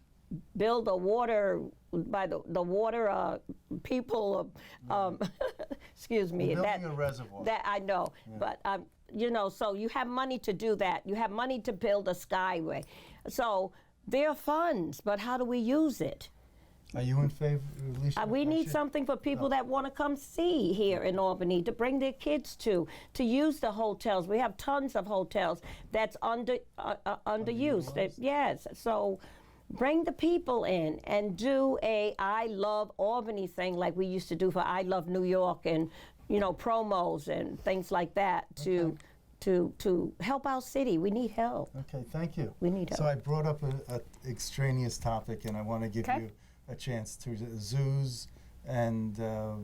build a water by the water people, excuse me. Building a reservoir. That I know, but so you have money to do that. You have money to build a skyway. So there are funds, but how do we use it? Are you in favor, Alicia? We need something for people that want to come see here in Albany, to bring their kids to use the hotels. We have tons of hotels that's underused. Yes, so bring the people in and do a I Love Albany thing like we used to do for I Love New York, and promos and things like that to help our city. We need help. Okay, thank you. We need help. So I brought up an extraneous topic, and I want to give you a chance to zoos, and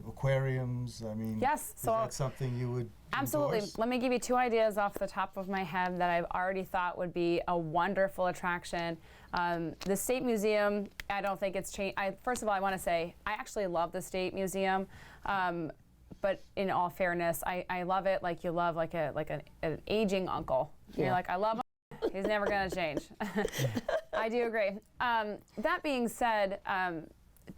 aquariums. I mean, Yes, is so that something you would absolutely. endorse? Let me give you 2 ideas off the top of my head that I've already thought would be a wonderful attraction. The State Museum, I don't think it's changed. First of all, I want to say I actually love the State Museum, but in all fairness, I love it like you love like an aging uncle. Yeah. You're like, I love him. He's never going to change. I do agree. That being said,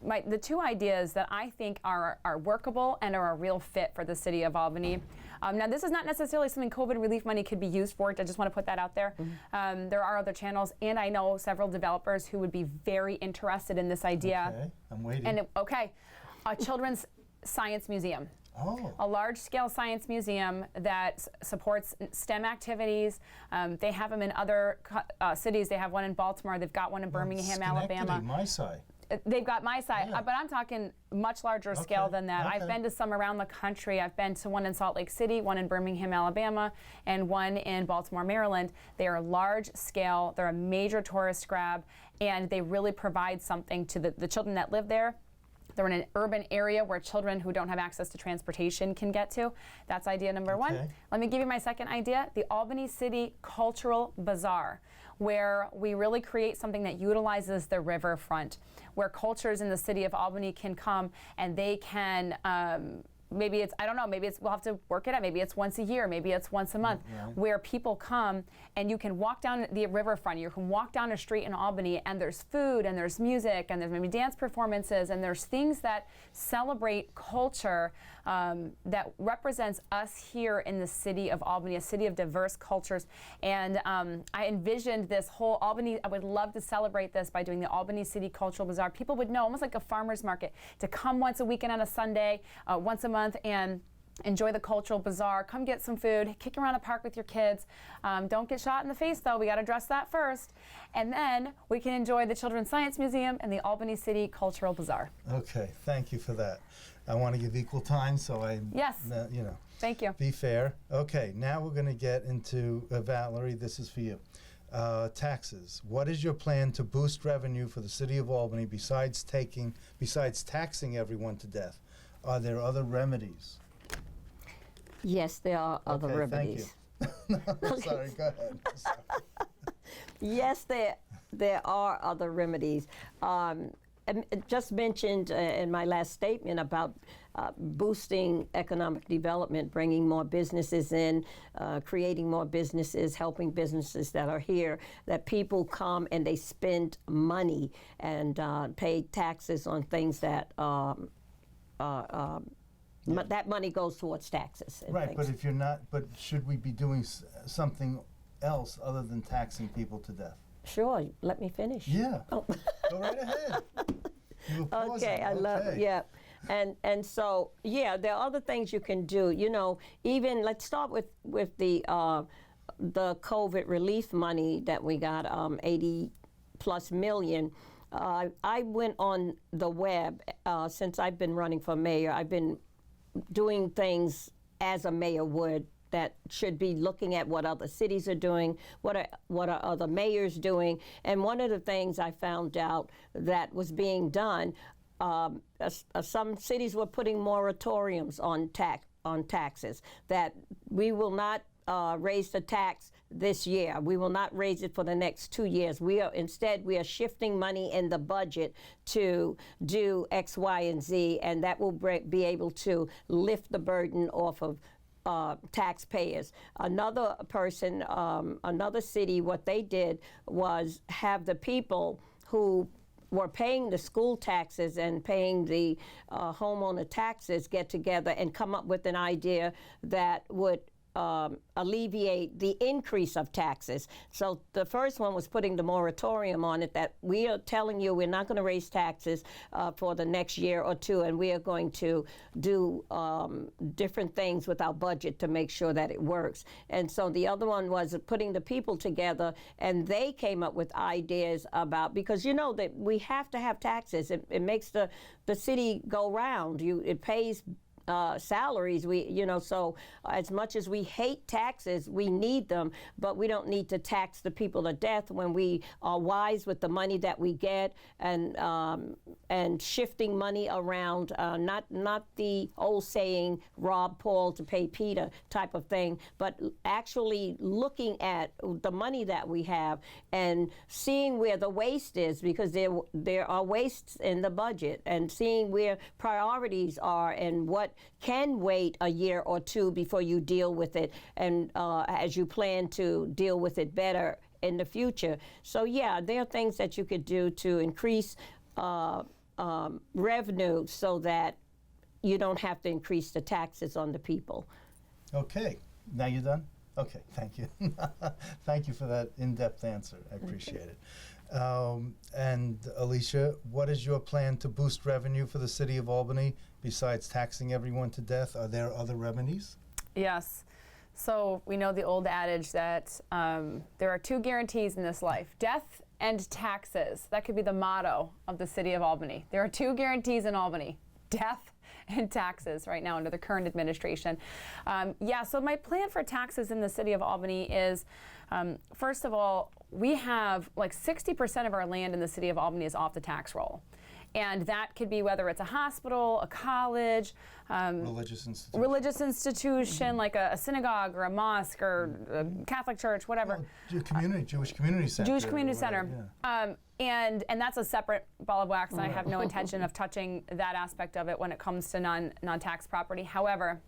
the 2 ideas that I think are workable and are a real fit for the city of Albany. Now, this is not necessarily something COVID relief money could be used for. I just want to put that out there. There are other channels, and I know several developers who would be very interested in this idea. Okay, I'm waiting. And a children's science museum. Oh. A large-scale science museum that supports STEM activities. They have them in other cities. They have one in Baltimore. They've got one in Birmingham, Alabama. My side. They've got my side, Yeah. but I'm talking much larger scale than that. I've been to some around the country. I've been to one in Salt Lake City, one in Birmingham, Alabama, and one in Baltimore, Maryland. They are large scale. They're a major tourist grab, and they really provide something to the children that live there. They're in an urban area where children who don't have access to transportation can get to. That's idea number 1. Let me give you my second idea, the Albany City Cultural Bazaar, where we really create something that utilizes the riverfront, where cultures in the city of Albany can come and they can, maybe it's, I don't know, maybe it's, we'll have to work it out. Maybe it's once a year, maybe it's once a month, where people come and you can walk down the riverfront, you can walk down a street in Albany and there's food and there's music and there's maybe dance performances and there's things that celebrate culture that represents us here in the city of Albany, a city of diverse cultures. And I envisioned this whole Albany, I would love to celebrate this by doing the Albany City Cultural Bazaar. People would know, almost like a farmer's market, to come once a weekend on a Sunday, once a month, and enjoy the cultural bazaar. Come get some food, kick around a park with your kids. Don't get shot in the face though, we got to address that first. And then we can enjoy the Children's Science Museum and the Albany City Cultural Bazaar. Okay, thank you for that. I want to give equal time, so you know. Thank you. Be fair. Okay, now we're going to get into, Valerie, this is for you. Taxes. What is your plan to boost revenue for the city of Albany besides taxing everyone to death? Are there other remedies? Yes, there are other remedies. Thank you. No, sorry, go ahead. Sorry. Yes, there are other remedies. And just mentioned in my last statement about boosting economic development, bringing more businesses in, creating more businesses, helping businesses that are here, that people come and they spend money and pay taxes on things that that money goes towards taxes. And right, things. but if you're not, but should we be doing something else other than taxing people to death? Sure, let me finish. Yeah. Oh. Go right ahead. You were pausing. Okay, I love it. Yeah. And so, yeah, there are other things you can do. You know, even let's start with the COVID relief money that we got, 80+ million. I went on the web since I've been running for mayor. I've been doing things as a mayor would that should be looking at what other cities are doing, what are other mayors doing. And one of the things I found out that was being done, some cities were putting moratoriums on taxes, that we will not raise the tax this year. We will not raise it for the next 2 years. Instead, we are shifting money in the budget to do X, Y, and Z, and that will be able to lift the burden off of taxpayers. Another person, another city, what they did was have the people who were paying the school taxes and paying the homeowner taxes get together and come up with an idea that would alleviate the increase of taxes. So the first one was putting the moratorium on it, that we are telling you we're not going to raise taxes for the next year or two, and we are going to do different things with our budget to make sure that it works. And so the other one was putting the people together, and they came up with ideas about, because you know that we have to have taxes. It makes the city go round. It pays salaries. So as much as we hate taxes, we need them, but we don't need to tax the people to death when we are wise with the money that we get and shifting money around, not the old saying, rob Paul to pay Peter type of thing, but actually looking at the money that we have and seeing where the waste is, because there are wastes in the budget, and seeing where priorities are and what can wait a year or two before you deal with it, and as you plan to deal with it better in the future. So yeah, there are things that you could do to increase revenue so that you don't have to increase the taxes on the people. Okay, now you're done? Okay, thank you. Thank you for that in-depth answer. I appreciate it. And Alicia, what is your plan to boost revenue for the city of Albany besides taxing everyone to death? Are there other revenues? Yes. So we know the old adage that there are two guarantees in this life: death and taxes. That could be the motto of the city of Albany. There are two guarantees in Albany: death and taxes right now under the current administration. So my plan for taxes in the city of Albany is, first of all, we have like 60% of our land in the city of Albany is off the tax roll. And that could be whether it's a hospital, a college, religious institution like a synagogue or a mosque or a Catholic church, whatever. Jewish Community Center. Jewish Community Center. Yeah. And that's a separate ball of wax, and I have no intention of touching that aspect of it when it comes to non-tax property. However,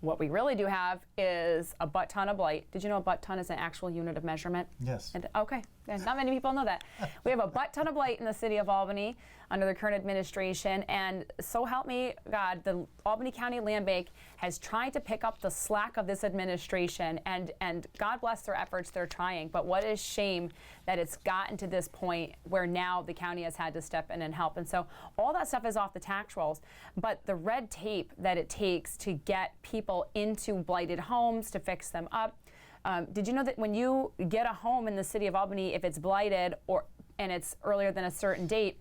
what we really do have is a butt ton of blight. Did you know a butt ton is an actual unit of measurement? Yes. Okay, and not many people know that. We have a butt ton of blight in the city of Albany under the current administration, and so help me God, the Albany County Land Bank has tried to pick up the slack of this administration, and God bless their efforts, they're trying, but what a shame that it's gotten to this point where now the county has had to step in and help. And so all that stuff is off the tax rolls, but the red tape that it takes to get people into blighted homes, to fix them up. Did you know that when you get a home in the city of Albany, if it's blighted and it's earlier than a certain date,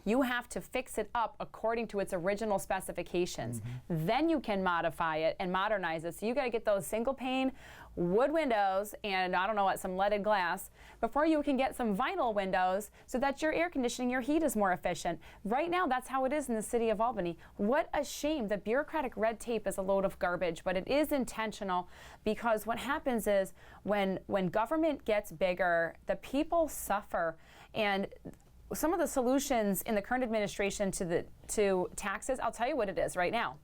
you have to fix it up according to its original specifications. Then you can modify it and modernize it. So you got to get those single pane wood windows and some leaded glass before you can get some vinyl windows so that your air conditioning, your heat is more efficient. Right now, that's how it is in the city of Albany. What a shame. The bureaucratic red tape is a load of garbage, but it is intentional, because what happens is when government gets bigger, the people suffer. And some of the solutions in the current administration to taxes, I'll tell you what it is right now.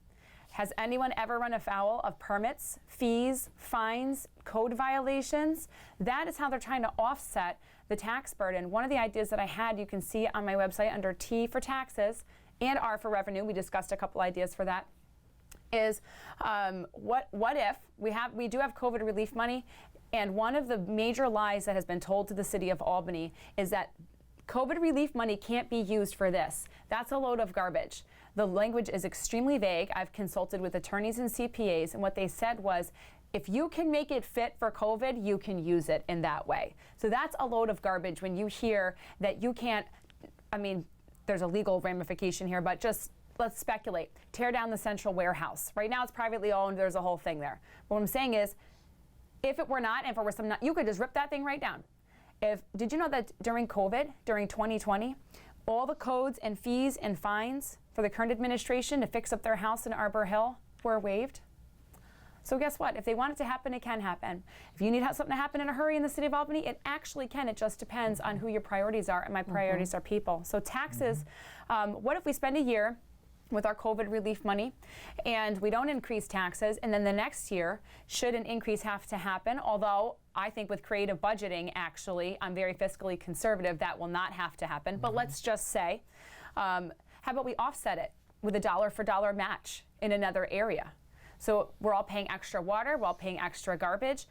Has anyone ever run afoul of permits, fees, fines, code violations? That is how they're trying to offset the tax burden. One of the ideas that I had, you can see on my website under T for taxes and R for revenue, we discussed a couple ideas for that, is what if we do have COVID relief money, and one of the major lies that has been told to the city of Albany is that COVID relief money can't be used for this. That's a load of garbage. The language is extremely vague. I've consulted with attorneys and CPAs, and what they said was, if you can make it fit for COVID, you can use it in that way. So that's a load of garbage when you hear that you can't, there's a legal ramification here, but just let's speculate. Tear down the central warehouse. Right now it's privately owned, there's a whole thing there. But what I'm saying is, if it were not, and if it were you could just rip that thing right down. Did you know that during COVID, during 2020, all the codes and fees and fines for the current administration to fix up their house in Arbor Hill were waived? So guess what? If they want it to happen, it can happen. If you need something to happen in a hurry in the city of Albany, it actually can. It just depends on who your priorities are, and my priorities are people. So taxes, what if we spend a year with our COVID relief money and we don't increase taxes, and then the next year, should an increase have to happen, although I think with creative budgeting, actually, I'm very fiscally conservative, that will not have to happen. But let's just say, how about we offset it with a dollar for dollar match in another area? So we're all paying extra water, we're all paying extra garbage.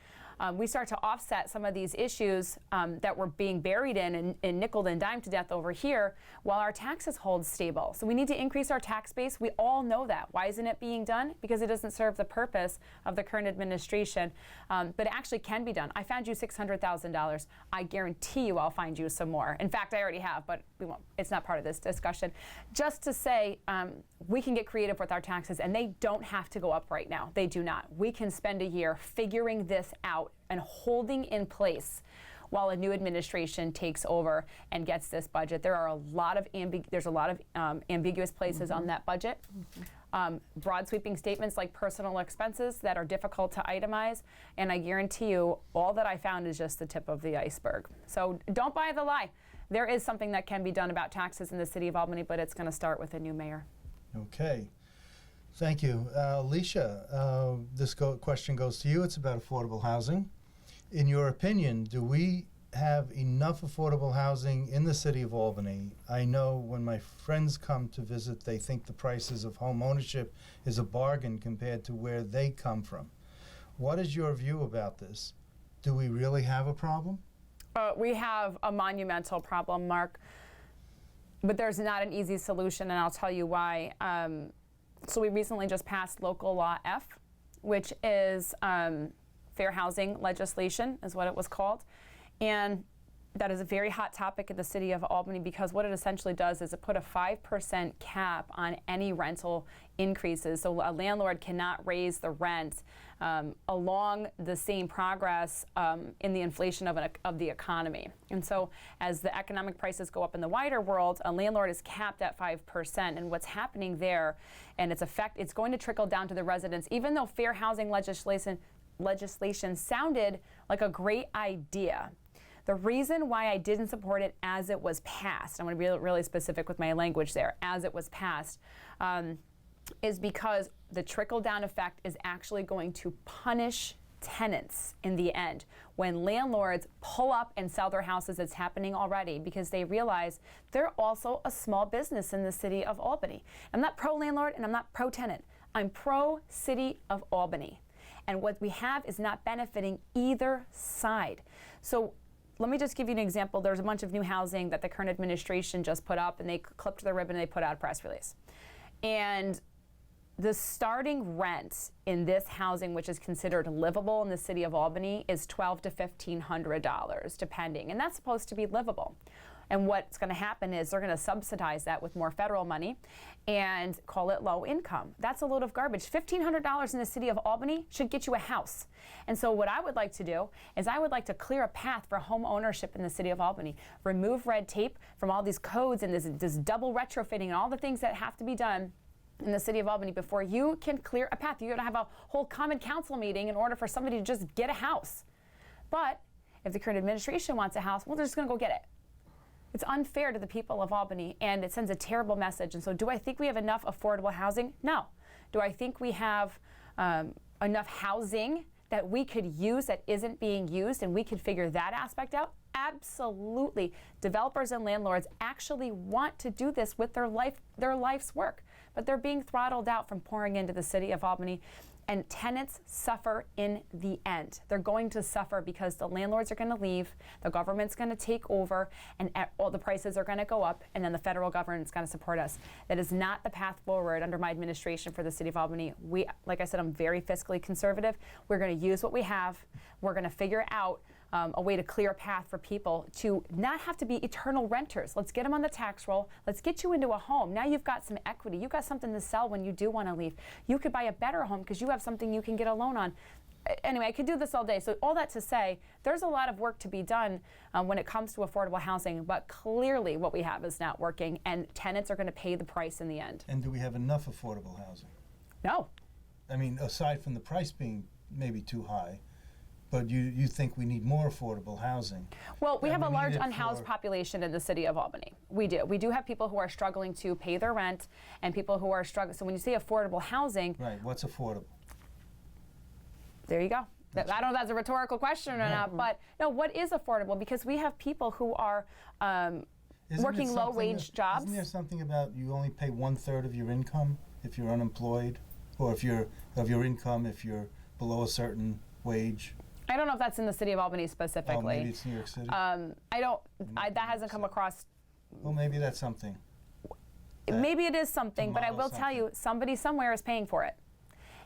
We start to offset some of these issues that we're being buried in and nickeled and dimed to death over here while our taxes hold stable. So we need to increase our tax base. We all know that. Why isn't it being done? Because it doesn't serve the purpose of the current administration. But it actually can be done. I found you $600,000. I guarantee you I'll find you some more. In fact, I already have, but we won't. It's not part of this discussion. Just to say, we can get creative with our taxes, and they don't have to go up right now. They do not. We can spend a year figuring this out and holding in place while a new administration takes over and gets this budget. There are a lot of ambiguous places on that budget. Broad sweeping statements like personal expenses that are difficult to itemize, and I guarantee you all that I found is just the tip of the iceberg. So don't buy the lie. There is something that can be done about taxes in the city of Albany, but it's going to start with a new mayor. Okay. Thank you. Alicia, this question goes to you. It's about affordable housing. In your opinion, do we have enough affordable housing in the city of Albany? I know when my friends come to visit, they think the prices of home ownership is a bargain compared to where they come from. What is your view about this? Do we really have a problem? We have a monumental problem, Mark, but there's not an easy solution, and I'll tell you why. So we recently just passed Local Law F, which is fair housing legislation, is what it was called. And that is a very hot topic in the city of Albany because what it essentially does is it put a 5% cap on any rental increases. So a landlord cannot raise the rent along the same progress in the inflation of the economy. And so as the economic prices go up in the wider world, a landlord is capped at 5%. And what's happening there, and it's going to trickle down to the residents, even though fair housing legislation sounded like a great idea. The reason why I didn't support it as it was passed, I'm going to be really specific with my language there, as it was passed, is because the trickle-down effect is actually going to punish tenants in the end. When landlords pull up and sell their houses, it's happening already because they realize they're also a small business in the city of Albany. I'm not pro-landlord and I'm not pro-tenant. I'm pro-city of Albany. And what we have is not benefiting either side. So let me just give you an example. There's a bunch of new housing that the current administration just put up, and they clipped the ribbon and they put out a press release. And the starting rent in this housing, which is considered livable in the city of Albany, is $1,200 to $1,500, depending. And that's supposed to be livable. And what's going to happen is they're going to subsidize that with more federal money and call it low income. That's a load of garbage. $1,500 in the city of Albany should get you a house. And so what I would like to do is I would like to clear a path for home ownership in the city of Albany. Remove red tape from all these codes and this double retrofitting and all the things that have to be done in the city of Albany before you can clear a path. You're going to have a whole common council meeting in order for somebody to just get a house. But if the current administration wants a house, well, they're just going to go get it. It's unfair to the people of Albany, and it sends a terrible message. And so do I think we have enough affordable housing? No. Do I think we have enough housing that we could use that isn't being used and we could figure that aspect out? Absolutely. Developers and landlords actually want to do this with their life's work, but they're being throttled out from pouring into the city of Albany. And tenants suffer in the end. They're going to suffer because the landlords are going to leave, the government's going to take over, and all the prices are going to go up, and then the federal government's going to support us. That is not the path forward under my administration for the city of Albany. Like I said, I'm very fiscally conservative. We're going to use what we have. We're going to figure out a way to clear a path for people to not have to be eternal renters. Let's get them on the tax roll. Let's get you into a home. Now you've got some equity. You've got something to sell when you do want to leave. You could buy a better home because you have something you can get a loan on. Anyway, I could do this all day. So all that to say, there's a lot of work to be done when it comes to affordable housing, but clearly what we have is not working, and tenants are going to pay the price in the end. And do we have enough affordable housing? No. I mean, aside from the price being maybe too high, but you think we need more affordable housing? Well, we have a large unhoused population in the city of Albany. We do. We do have people who are struggling to pay their rent and people who are struggling. So when you say affordable housing. Right, what's affordable? There you go. I don't know if that's a rhetorical question or not, but no, what is affordable? Because we have people who are working low-wage jobs. Isn't there something about you only pay 1/3 of your income if you're unemployed or if you're of your income, if you're below a certain wage? I don't know if that's in the city of Albany specifically. Oh, maybe it's New York City. That hasn't come across. Well, maybe that's something. Maybe it is something, but I model will tell you, somebody somewhere is paying for it.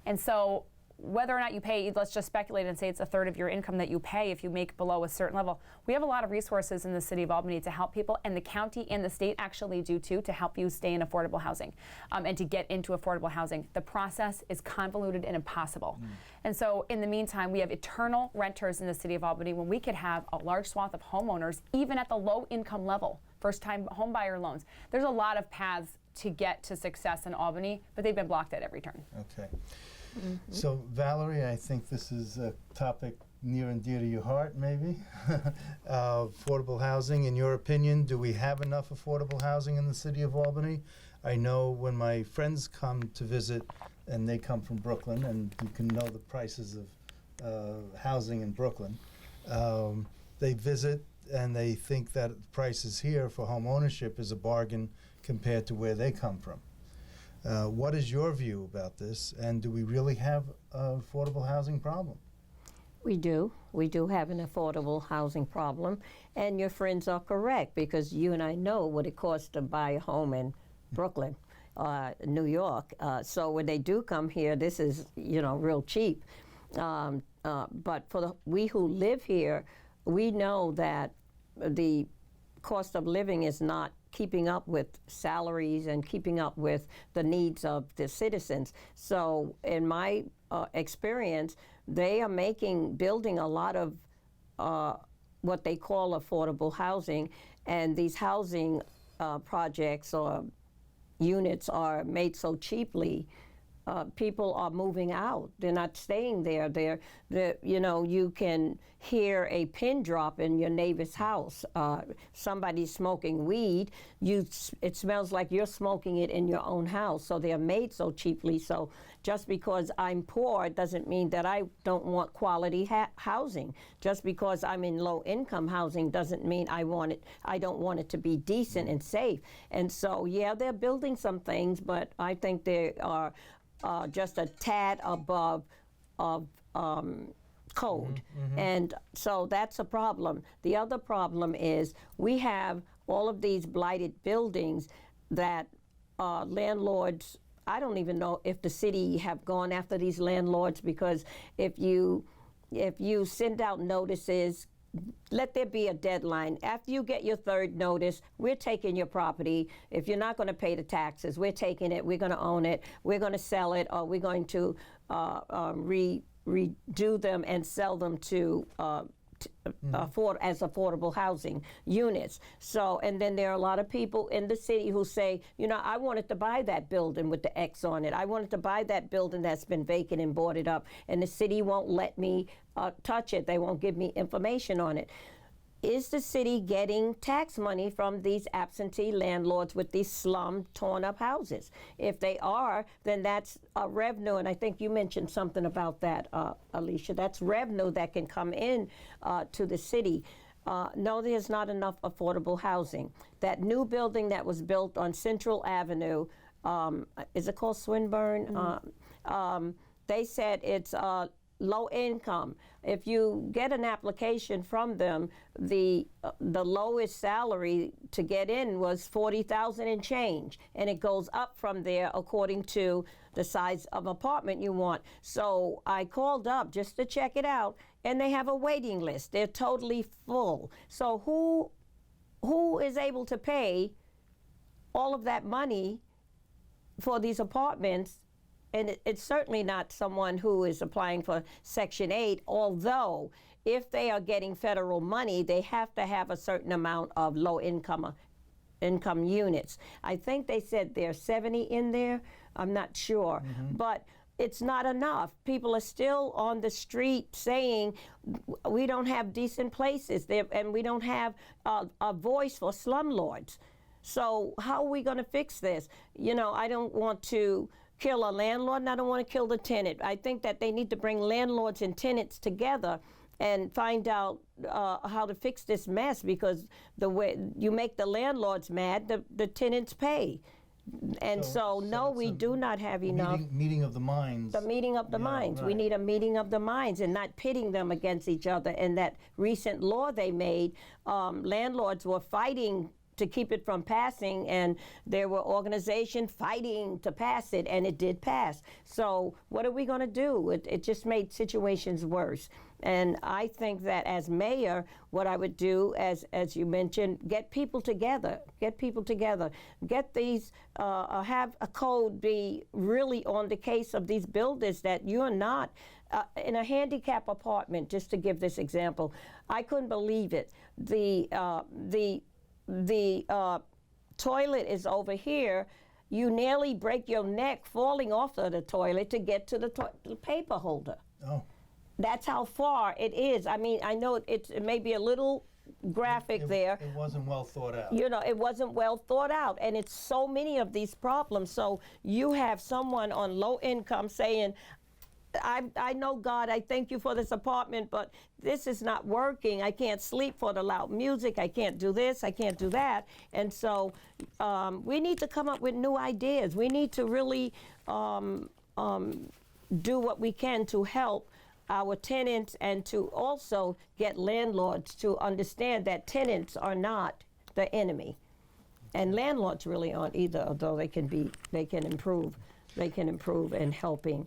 And so whether or not you pay, let's just speculate and say it's a third of your income that you pay if you make below a certain level. We have a lot of resources in the city of Albany to help people, and the county and the state actually do too, to help you stay in affordable housing and to get into affordable housing. The process is convoluted and impossible. And so in the meantime, we have eternal renters in the city of Albany when we could have a large swath of homeowners, even at the low income level, first-time home buyer loans. There's a lot of paths to get to success in Albany, but they've been blocked at every turn. Okay. So, Valerie, I think this is a topic near and dear to your heart, maybe. Affordable housing, in your opinion, do we have enough affordable housing in the city of Albany? I know when my friends come to visit, and they come from Brooklyn, and you can know the prices of housing in Brooklyn, they visit and they think that the prices here for home ownership is a bargain compared to where they come from. What is your view about this, and do we really have an affordable housing problem? We do. We do have an affordable housing problem, and your friends are correct, because you and I know what it costs to buy a home in Brooklyn, New York. So when they do come here, this is, real cheap. But for we who live here, we know that the cost of living is not keeping up with salaries and keeping up with the needs of the citizens. So in my experience, they are building a lot of what they call affordable housing, and these housing projects or units are made so cheaply. People are moving out. They're not staying there. You can hear a pin drop in your neighbor's house. Somebody's smoking weed. It smells like you're smoking it in your own house. So they're made so cheaply. So just because I'm poor doesn't mean that I don't want quality housing. Just because I'm in low-income housing doesn't mean I don't want it to be decent and safe. And so, yeah, they're building some things, but I think they are just a tad above of code. And so that's a problem. The other problem is we have all of these blighted buildings that landlords, I don't even know if the city have gone after these landlords, because if you send out notices, let there be a deadline. After you get your third notice, we're taking your property. If you're not going to pay the taxes, we're taking it, we're going to own it, we're going to sell it, or we're going to redo them and sell them to as affordable housing units. So, and then there are a lot of people in the city who say, I wanted to buy that building with the X on it. I wanted to buy that building that's been vacant and boarded up, and the city won't let me touch it. They won't give me information on it. Is the city getting tax money from these absentee landlords with these slum, torn-up houses? If they are, then that's a revenue, and I think you mentioned something about that, Alicia. That's revenue that can come in to the city. No, there's not enough affordable housing. That new building that was built on Central Avenue, is it called Swinburne? They said it's low income. If you get an application from them, the lowest salary to get in was $40,000 and change, and it goes up from there according to the size of apartment you want. So I called up just to check it out, and they have a waiting list. They're totally full. So who is able to pay all of that money for these apartments? And it's certainly not someone who is applying for Section 8, although if they are getting federal money, they have to have a certain amount of low-income units. I think they said there are 70 in there. I'm not sure. But it's not enough. People are still on the street saying we don't have decent places there, and we don't have a voice for slumlords. So how are we going to fix this? I don't want to kill a landlord, and I don't want to kill the tenant. I think that they need to bring landlords and tenants together and find out how to fix this mess, because the way you make the landlords mad, the tenants pay. And so no, it's we a do not have enough. Meeting of the minds. The meeting of the minds. We right. need a meeting of the minds and not pitting them against each other. And that recent law they made, landlords were fighting to keep it from passing, and there were organizations fighting to pass it, and it did pass. So what are we going to do? It just made situations worse. And I think that as mayor, what I would do, as you mentioned, get people together, get these, have a code be really on the case of these builders that you are not, in a handicap apartment, just to give this example, I couldn't believe it. The toilet is over here. You nearly break your neck falling off of the toilet to get to the paper holder. Oh. That's how far it is. I mean, I know it may be a little graphic there. It wasn't well thought out. You know, it wasn't well thought out, and it's so many of these problems. So you have someone on low income saying, I know, God, I thank you for this apartment, but this is not working. I can't sleep for the loud music. I can't do this. I can't do that. And so we need to come up with new ideas. We need to really do what we can to help our tenants and to also get landlords to understand that tenants are not the enemy. And landlords really aren't either, although they can improve in helping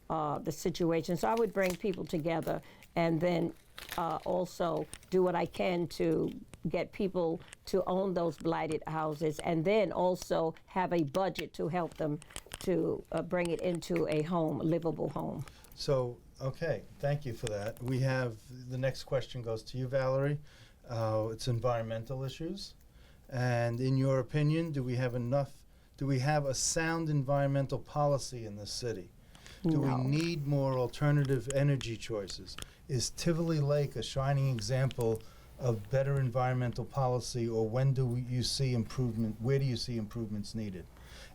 the situation. So I would bring people together and then also do what I can to get people to own those blighted houses, and then also have a budget to help them to bring it into a home, a livable home. So, okay, thank you for that. We have, the next question goes to you, Valerie. It's environmental issues. And in your opinion, do we have a sound environmental policy in this city? Do No. we need more alternative energy choices? Is Tivoli Lake a shining example of better environmental policy, or when do you see improvement? Where do you see improvements needed?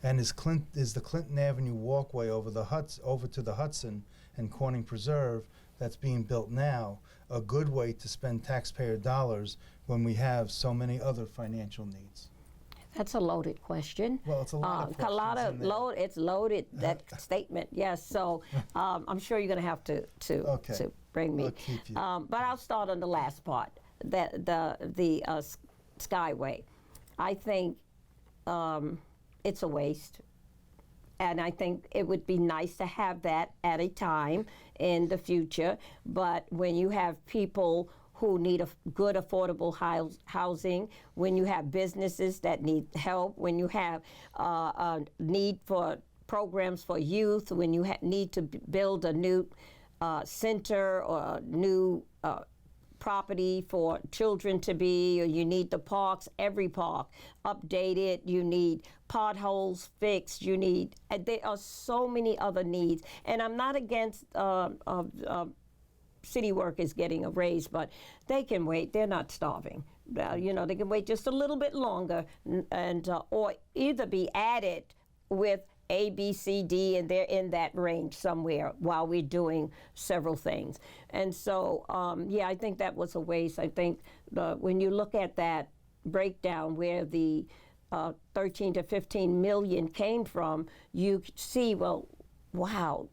And is the Clinton Avenue walkway over to the Hudson and Corning Preserve that's being built now a good way to spend taxpayer dollars when we have so many other financial needs? That's a loaded question. Well, it's a lot of questions in there. It's loaded, that statement, yes. So I'm sure you're going to have to bring me. I'll keep you. But I'll start on the last part, the Skyway. I think it's a waste. And I think it would be nice to have that at a time in the future. But when you have people who need good affordable housing, when you have businesses that need help, when you have a need for programs for youth, when you need to build a new center or a new property for children to be, or you need the parks, every park updated, you need potholes fixed, you need, there are so many other needs. And I'm not against city workers getting a raise, but they can wait. They're not starving. You know, they can wait just a little bit longer, and or either be added with A, B, C, D, and they're in that range somewhere while we're doing several things. And so, yeah, I think that was a waste. I think when you look at that breakdown where the 13 to 15 million came from, you see, well, wow,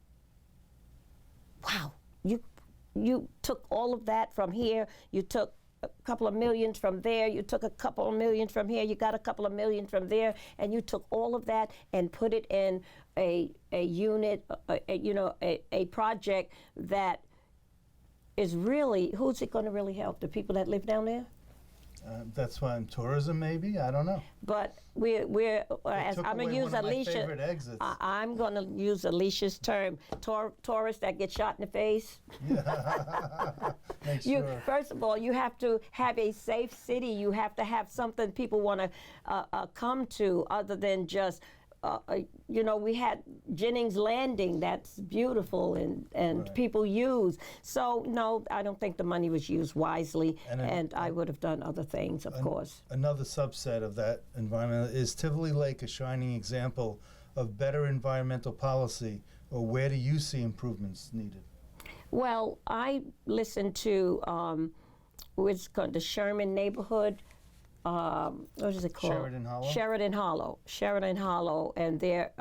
you took all of that from here, you took a couple of millions from there, you took a couple of millions from here, you got a couple of million from there, and you took all of that and put it in a unit, a project that is really, who's it going to really help? The people that live down there? That's why tourism, maybe? I don't know. But I'm going to use Alicia. I'm going to use Alicia's term, tourists that get shot in the face. Sure. First of all, you have to have a safe city. You have to have something people want to come to other than just, we had Jennings Landing, that's beautiful, and right. People use. So, no, I don't think the money was used wisely, and I would have done other things, of course. Another subset of that environment is Tivoli Lake a shining example of better environmental policy, or where do you see improvements needed? Well, I listened to what's called the Sherman neighborhood what is it called? Sheridan Hollow? Sheridan Hollow, and their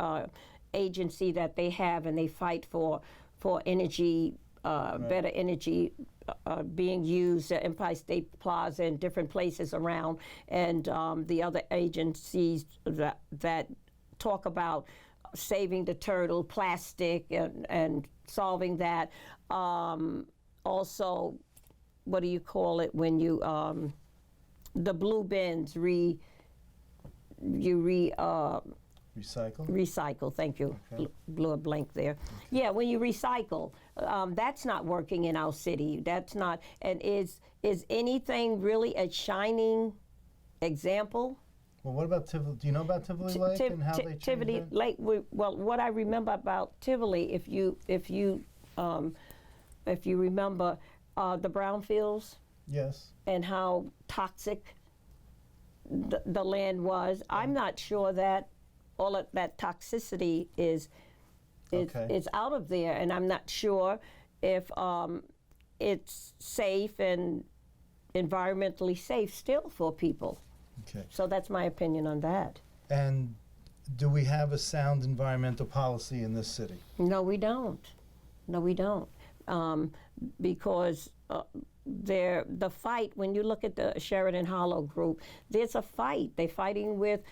agency that they have, and they fight for energy, better energy being used at Empire State Plaza and different places around, and the other agencies that talk about saving the turtle, plastic, and solving that. Also, what do you call it when you the blue bins recycle, thank you. Okay. Blew a blank there. Okay. Yeah, when you recycle, that's not working in our city. That's not, and is anything really a shining example? Well, what about Tivoli? Do you know about Tivoli Lake and how they changed Tivoli it? Lake, well, what I remember about Tivoli, if you remember the brownfields, Yes. and how toxic the land was, I'm not sure that all of that toxicity is out of there, and I'm not sure if it's safe and environmentally safe still for people. Okay. So that's my opinion on that. And do we have a sound environmental policy in this city? No, we don't. No, we don't. Because the fight, when you look at the Sheridan Hollow group, there's a fight. They're fighting with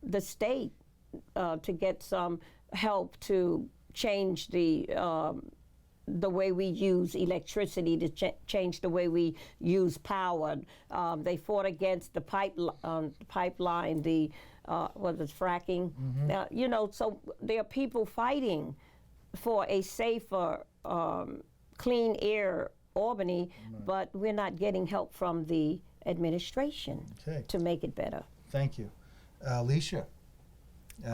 the state to get some help to change the way we use electricity, to change the way we use power. They fought against the pipeline, what is fracking? Mm-hmm. So there are people fighting for a safer, clean air Albany, Right. but we're not getting help from the administration to make it better. Thank you. Alicia,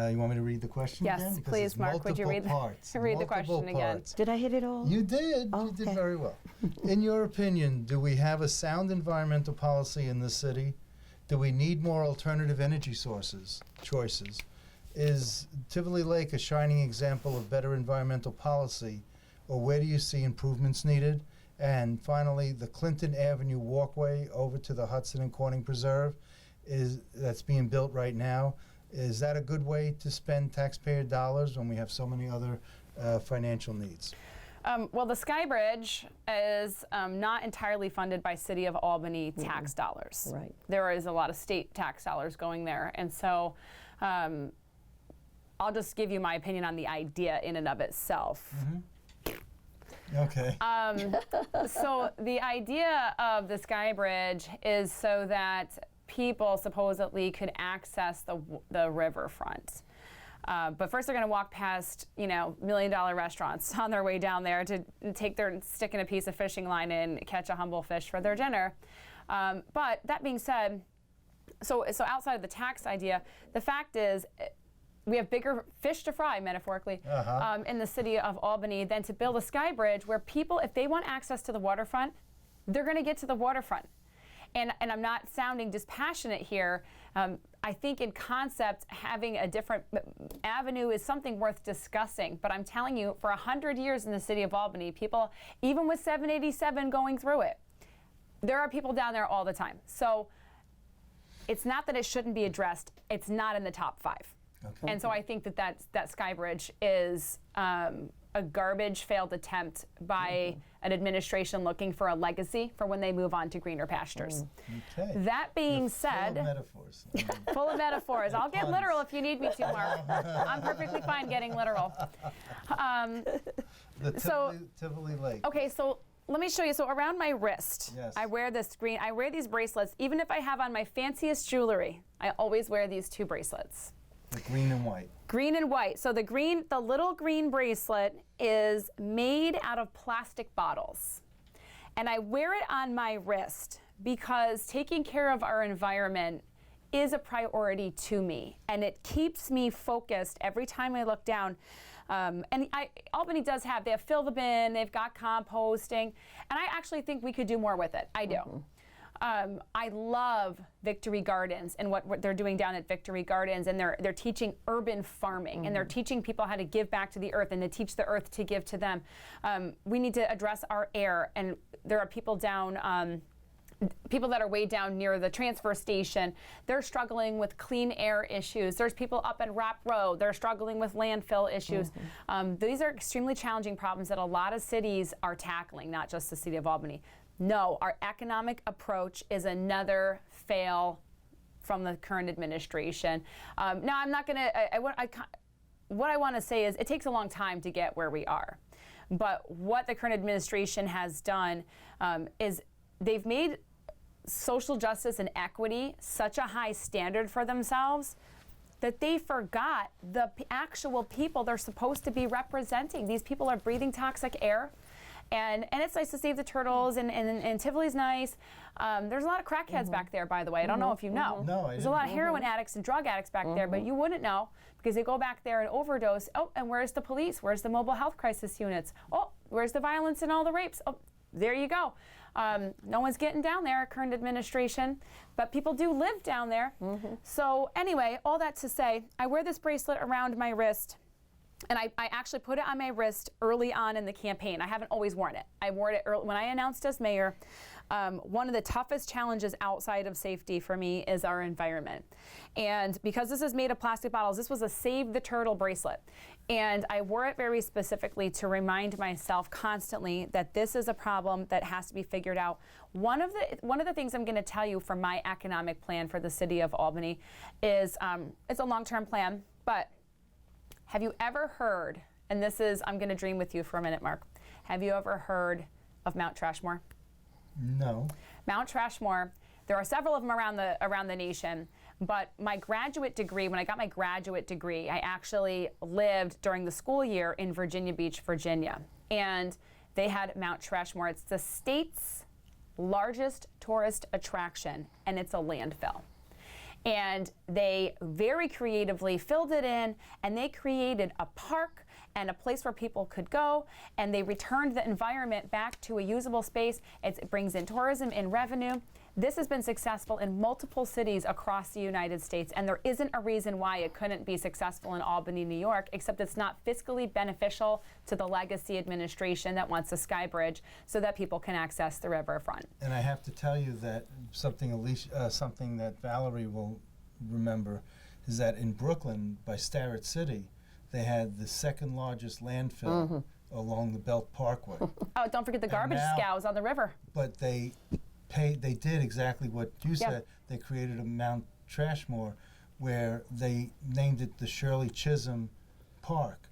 you want me to read the question Yes, again? Because please, it's Mark, would you multiple read the- parts, read the multiple question again? parts. Did I hit it all? You did. Oh, You did okay. very well. In your opinion, do we have a sound environmental policy in this city? Do we need more alternative energy choices? Is Tivoli Lake a shining example of better environmental policy, or where do you see improvements needed? And finally, the Clinton Avenue walkway over to the Hudson and Corning Preserve that's being built right now. Is that a good way to spend taxpayer dollars when we have so many other financial needs? Well, the Sky Bridge is not entirely funded by City of Albany tax dollars. Right. There is a lot of state tax dollars going there. And so I'll just give you my opinion on the idea in and of itself. Mm-hmm. Okay. So the idea of the Sky Bridge is so that people supposedly could access the riverfront. But first they're going to walk past, $1 million restaurants on their way down there to stick in a piece of fishing line and catch a humble fish for their dinner. But that being said, so outside of the tax idea, the fact is we have bigger fish to fry, metaphorically, in the city of Albany than to build a Sky Bridge where people, if they want access to the waterfront, they're going to get to the waterfront. And I'm not sounding dispassionate here. I think in concept, having a different avenue is something worth discussing. But I'm telling you, for 100 years in the city of Albany, people, even with 787 going through it, there are people down there all the time. So it's not that it shouldn't be addressed. It's not in the top 5. Okay. And so I think that Sky Bridge is a garbage failed attempt by an administration looking for a legacy for when they move on to greener pastures. Okay. That being You're said, full of metaphors. full of metaphors. I'll get literal if you need me to, Mark. I'm perfectly fine getting literal. The Tivoli Lake. Okay, so let me show you. So around my wrist, Yes. I wear these bracelets. Even if I have on my fanciest jewelry, I always wear these 2 bracelets. The green and white. Green and white. So the little green bracelet is made out of plastic bottles. And I wear it on my wrist because taking care of our environment is a priority to me. And it keeps me focused every time I look down. Albany does they have fill the bin, they've got composting. And I actually think we could do more with it. I do. I love Victory Gardens and what they're doing down at Victory Gardens, and they're teaching urban farming, and they're teaching people how to give back to the earth and to teach the earth to give to them. We need to address our air, and there are people down people that are way down near the transfer station, they're struggling with clean air issues. There's people up at Rapp Road, they're struggling with landfill issues. These are extremely challenging problems that a lot of cities are tackling, not just the city of Albany. No, our economic approach is another fail from the current administration. Now, I'm not going to, what I want to say is it takes a long time to get where we are. But what the current administration has done is they've made social justice and equity such a high standard for themselves that they forgot the actual people they're supposed to be representing. These people are breathing toxic air. And it's nice to save the turtles, and Tivoli's nice. There's a lot of crackheads back there, by the way. I don't know if you know. No, I There's a lot of heroin addicts and drug addicts back there, but you wouldn't know because they go back there and overdose. Oh, and where's the police? Where's the mobile health crisis units? Oh, where's the violence and all the rapes? Oh, there you go. No one's getting down there, current administration, but people do live down there. So anyway, all that to say, I wear this bracelet around my wrist. And I actually put it on my wrist early on in the campaign. I haven't always worn it. I wore it early, when I announced as mayor. One of the toughest challenges outside of safety for me is our environment. And because this is made of plastic bottles, this was a Save the Turtle bracelet. And I wore it very specifically to remind myself constantly that this is a problem that has to be figured out. One of the things I'm going to tell you from my economic plan for the city of Albany is it's a long-term plan, but have you ever heard, and this is, I'm going to dream with you for a minute, Mark. Have you ever heard of Mount Trashmore? No. Mount Trashmore, there are several of them around the nation, but my graduate degree, when I got my graduate degree, I actually lived during the school year in Virginia Beach, Virginia. And they had Mount Trashmore. It's the state's largest tourist attraction, and it's a landfill. And they very creatively filled it in, and they created a park and a place where people could go, and they returned the environment back to a usable space. It brings in tourism and revenue. This has been successful in multiple cities across the United States, and there isn't a reason why it couldn't be successful in Albany, New York, except it's not fiscally beneficial to the legacy administration that wants a sky bridge so that people can access the riverfront. And I have to tell you that something that Valerie will remember is that in Brooklyn, by Starrett City, they had the second largest landfill along the Belt Parkway. Oh, don't forget the garbage scows on the river. But they did exactly what you said. They created a Mount Trashmore where they named it the Shirley Chisholm Park.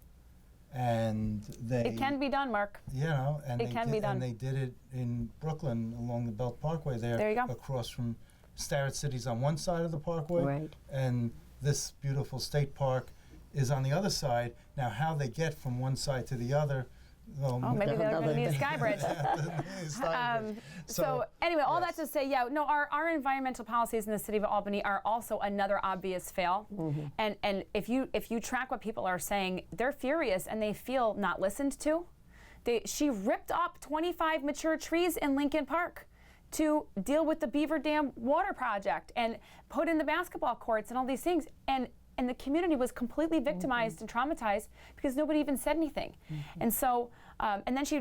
And it can be done, Mark. You know, and it can be done. And they did it in Brooklyn along the Belt Parkway there you go. Across from Starrett City's on one side of the parkway. Right. And this beautiful state park is on the other side. Now, how they get from one side to the other, well, maybe they're going to need a sky bridge. So anyway, all that to say, our environmental policies in the city of Albany are also another obvious fail. And if you track what people are saying, they're furious and they feel not listened to. She ripped up 25 mature trees in Lincoln Park to deal with the Beaver Dam water project and put in the basketball courts and all these things. And the community was completely victimized and traumatized because nobody even said anything. And so, and then she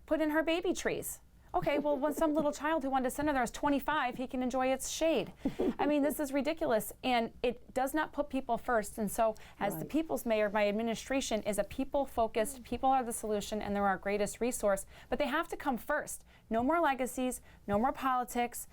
put in her baby trees. Okay, well, when some little child who wanted to send her there is 25, he can enjoy its shade. I mean, this is ridiculous, and it does not put people first. And so, as the people's mayor, my administration is a people-focused, people are the solution, and they're our greatest resource, but they have to come first. No more legacies, no more politics.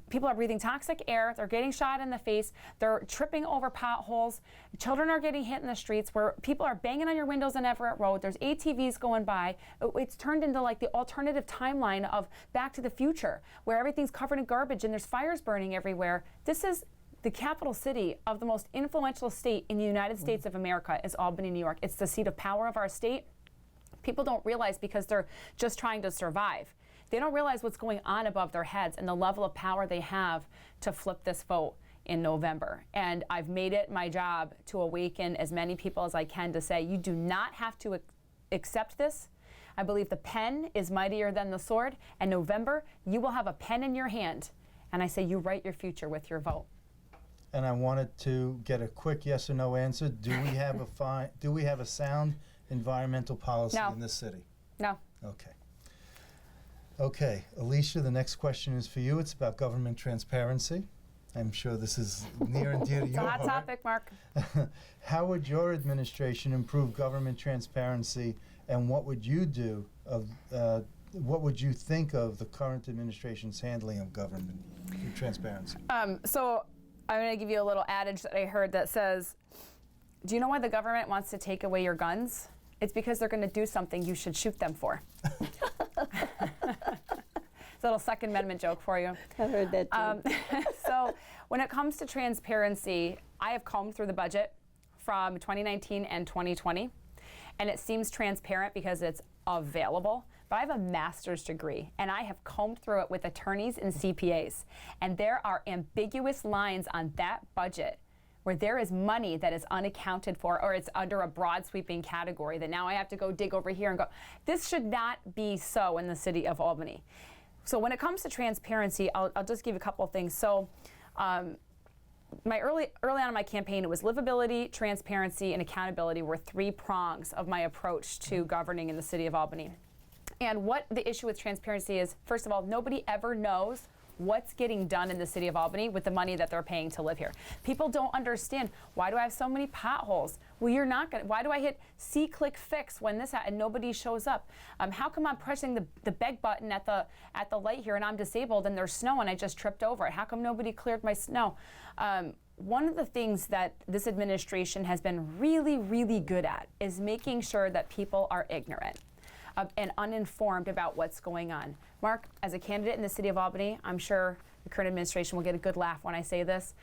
People are breathing toxic air, they're getting shot in the face, they're tripping over potholes, children are getting hit in the streets where people are banging on your windows on Everett Road, there's ATVs going by. It's turned into like the alternative timeline of Back to the Future, where everything's covered in garbage and there's fires burning everywhere. This is the capital city of the most influential state in the United States of America is Albany, New York. It's the seat of power of our state. People don't realize because they're just trying to survive. They don't realize what's going on above their heads and the level of power they have to flip this vote in November. And I've made it my job to awaken as many people as I can to say, you do not have to accept this. I believe the pen is mightier than the sword. And November, you will have a pen in your hand. And I say you write your future with your vote. And I wanted to get a quick yes or no answer. Do we have a sound environmental policy in this city? No. Okay. Okay, Alicia, the next question is for you. It's about government transparency. I'm sure this is near and dear to It's your a hot heart. topic, Mark. How would your administration improve government transparency, and what would you do what would you think of the current administration's handling of government transparency? So I'm going to give you a little adage that I heard that says, do you know why the government wants to take away your guns? It's because they're going to do something you should shoot them for. It's a little Second Amendment joke for you. I heard that too. So when it comes to transparency, I have combed through the budget from 2019 and 2020, and it seems transparent because it's available. But I have a master's degree, and I have combed through it with attorneys and CPAs, and there are ambiguous lines on that budget where there is money that is unaccounted for, or it's under a broad sweeping category that now I have to go dig over here and go. This should not be so in the city of Albany. So when it comes to transparency, I'll just give you a couple of things. So early on in my campaign, it was livability, transparency, and accountability were 3 prongs of my approach to governing in the city of Albany. And what the issue with transparency is, first of all, nobody ever knows what's getting done in the city of Albany with the money that they're paying to live here. People don't understand, why do I have so many potholes? Well, you're not gonna, why do I hit see, click, fix when this and nobody shows up? How come I'm pressing the beg button at the light here and I'm disabled and there's snow and I just tripped over it? How come nobody cleared my snow? One of the things that this administration has been really, really good at is making sure that people are ignorant and uninformed about what's going on. Mark, as a candidate in the city of Albany, I'm sure the current administration will get a good laugh when I say this.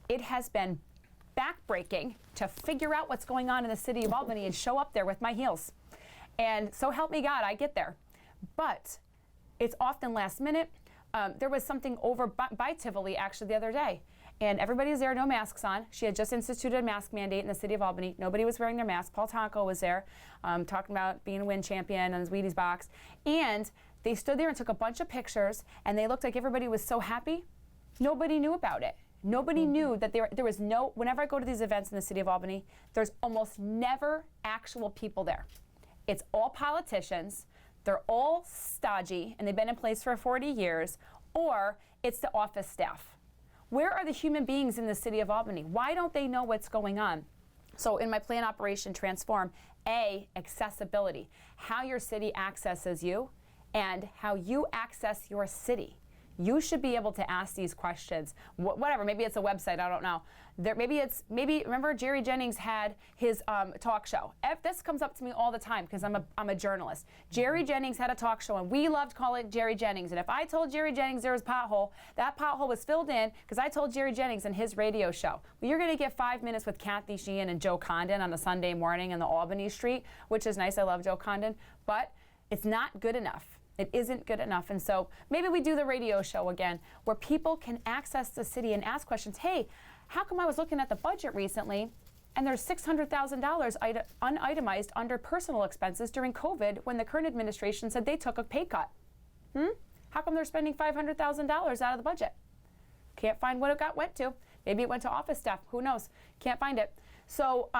It has been backbreaking to figure out what's going on in the city of Albany and show up there with my heels. And so help me God, I get there. But it's often last minute. There was something over by Tivoli actually the other day. And everybody was there, no masks on. She had just instituted a mask mandate in the city of Albany. Nobody was wearing their mask. Paul Tonko was there talking about being a win champion on his Wheaties box. And they stood there and took a bunch of pictures, and they looked like everybody was so happy. Nobody knew about it. Nobody knew that there was no, whenever I go to these events in the city of Albany, there's almost never actual people there. It's all politicians. They're all stodgy, and they've been in place for 40 years, or it's the office staff. Where are the human beings in the city of Albany? Why don't they know what's going on? So in my plan Operation Transform, accessibility, how your city accesses you and how you access your city. You should be able to ask these questions. Whatever, maybe it's a website, I don't know. Maybe remember Jerry Jennings had his talk show. This comes up to me all the time because I'm a journalist. Jerry Jennings had a talk show and we loved calling it Jerry Jennings. And if I told Jerry Jennings there was a pothole, that pothole was filled in because I told Jerry Jennings in his radio show. Well, you're gonna get 5 minutes with Kathy Sheehan and Joe Condon on a Sunday morning in the Albany Street, which is nice, I love Joe Condon, but it's not good enough. It isn't good enough. And so maybe we do the radio show again where people can access the city and ask questions. Hey, how come I was looking at the budget recently and there's $600,000 unitemized under personal expenses during COVID when the current administration said they took a pay cut? How come they're spending $500,000 out of the budget? Can't find what it went to. Maybe it went to office staff. Who knows? Can't find it. So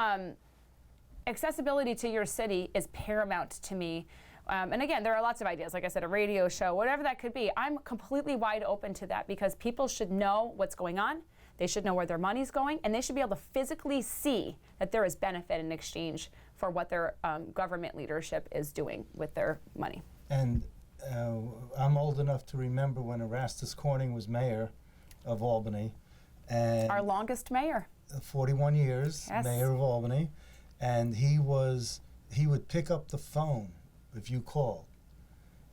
accessibility to your city is paramount to me. And again, there are lots of ideas, like I said, a radio show, whatever that could be. I'm completely wide open to that because people should know what's going on. They should know where their money's going, and they should be able to physically see that there is benefit in exchange for what their government leadership is doing with their money. And I'm old enough to remember when Erastus Corning was mayor of Albany. And Our longest mayor. 41 years, Yes. mayor of Albany. And he would pick up the phone if you called.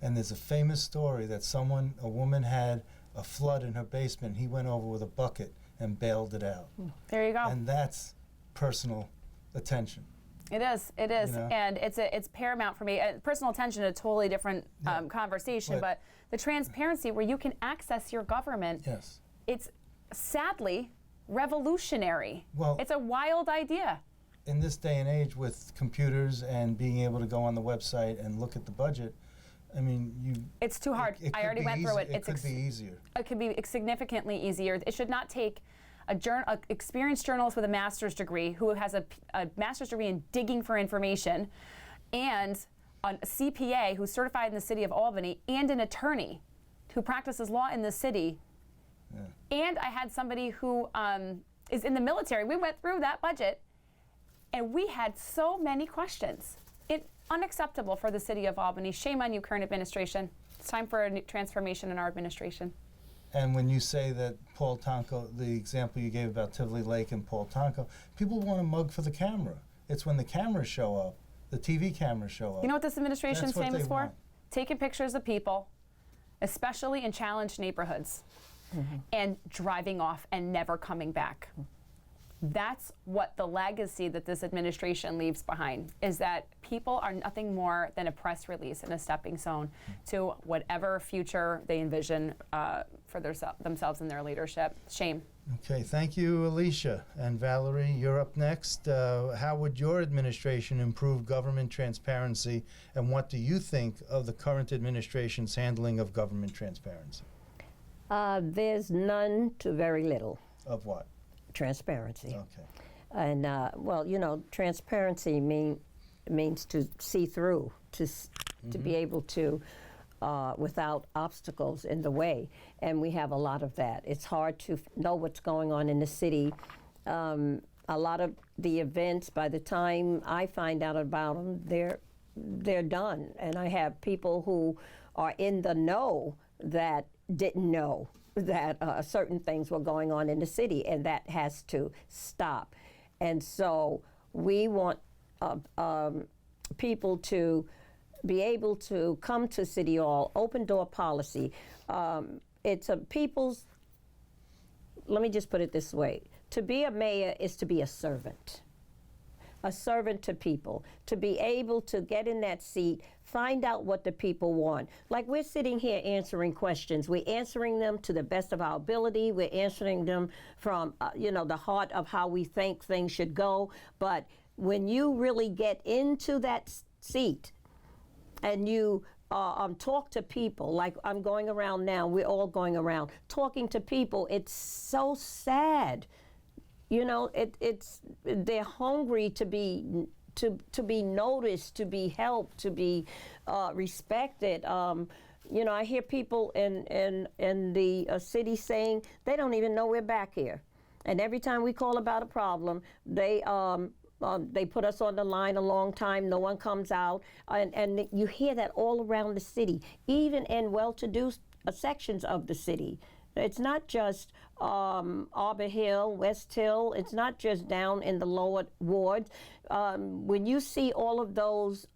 And there's a famous story that a woman had a flood in her basement. He went over with a bucket and bailed it out. There you go. And that's personal attention. It is, You know? and it's paramount for me. Personal attention, a totally different conversation, but the transparency where you can access your government, Yes. it's sadly revolutionary. Well, it's a wild idea. in this day and age with computers and being able to go on the website and look at the budget, I mean, It's too hard. I already went through it. It could be easier. It could be significantly easier. It should not take a experienced journalist with a master's degree who has a master's degree in digging for information and a CPA who's certified in the city of Albany and an attorney who practices law in the city. Yeah. And I had somebody who is in the military. We went through that budget and we had so many questions. It's unacceptable for the city of Albany. Shame on you, current administration. It's time for a new transformation in our administration. And when you say that Paul Tonko, the example you gave about Tivoli Lake and Paul Tonko, people want to mug for the camera. It's when the cameras show up, the TV cameras show up. You know what this administration is famous for? Want. Taking pictures of people, especially in challenged neighborhoods, and driving off and never coming back. That's what the legacy that this administration leaves behind, is that people are nothing more than a press release and a stepping stone to whatever future they envision for themselves and their leadership. Shame. Okay, thank you, Alicia. And Valerie, you're up next. How would your administration improve government transparency, and what do you think of the current administration's handling of government transparency? There's none to very little. Of what? Transparency. Okay. And well, you know, transparency means to see through, to be able to, without obstacles in the way. And we have a lot of that. It's hard to know what's going on in the city. A lot of the events, by the time I find out about them, they're done. And I have people who are in the know that didn't know that certain things were going on in the city, and that has to stop. And so we want people to be able to come to City Hall, open door policy. It's a people's, let me just put it this way, to be a mayor is to be a servant to people, to be able to get in that seat, find out what the people want. Like, we're sitting here answering questions. We're answering them to the best of our ability. We're answering them from, you know, the heart of how we think things should go. But when you really get into that seat and you talk to people, like I'm going around now, we're all going around, talking to people, it's so sad. You know, they're hungry to be noticed, to be helped, to be respected. You know, I hear people in the city saying they don't even know we're back here, and every time we call about a problem, they put us on the line a long time. No one comes out, and you hear that all around the city, even in well-to-do sections of the city. It's not just Arbor Hill, West Hill. It's not just down in the lower wards. When you see all of those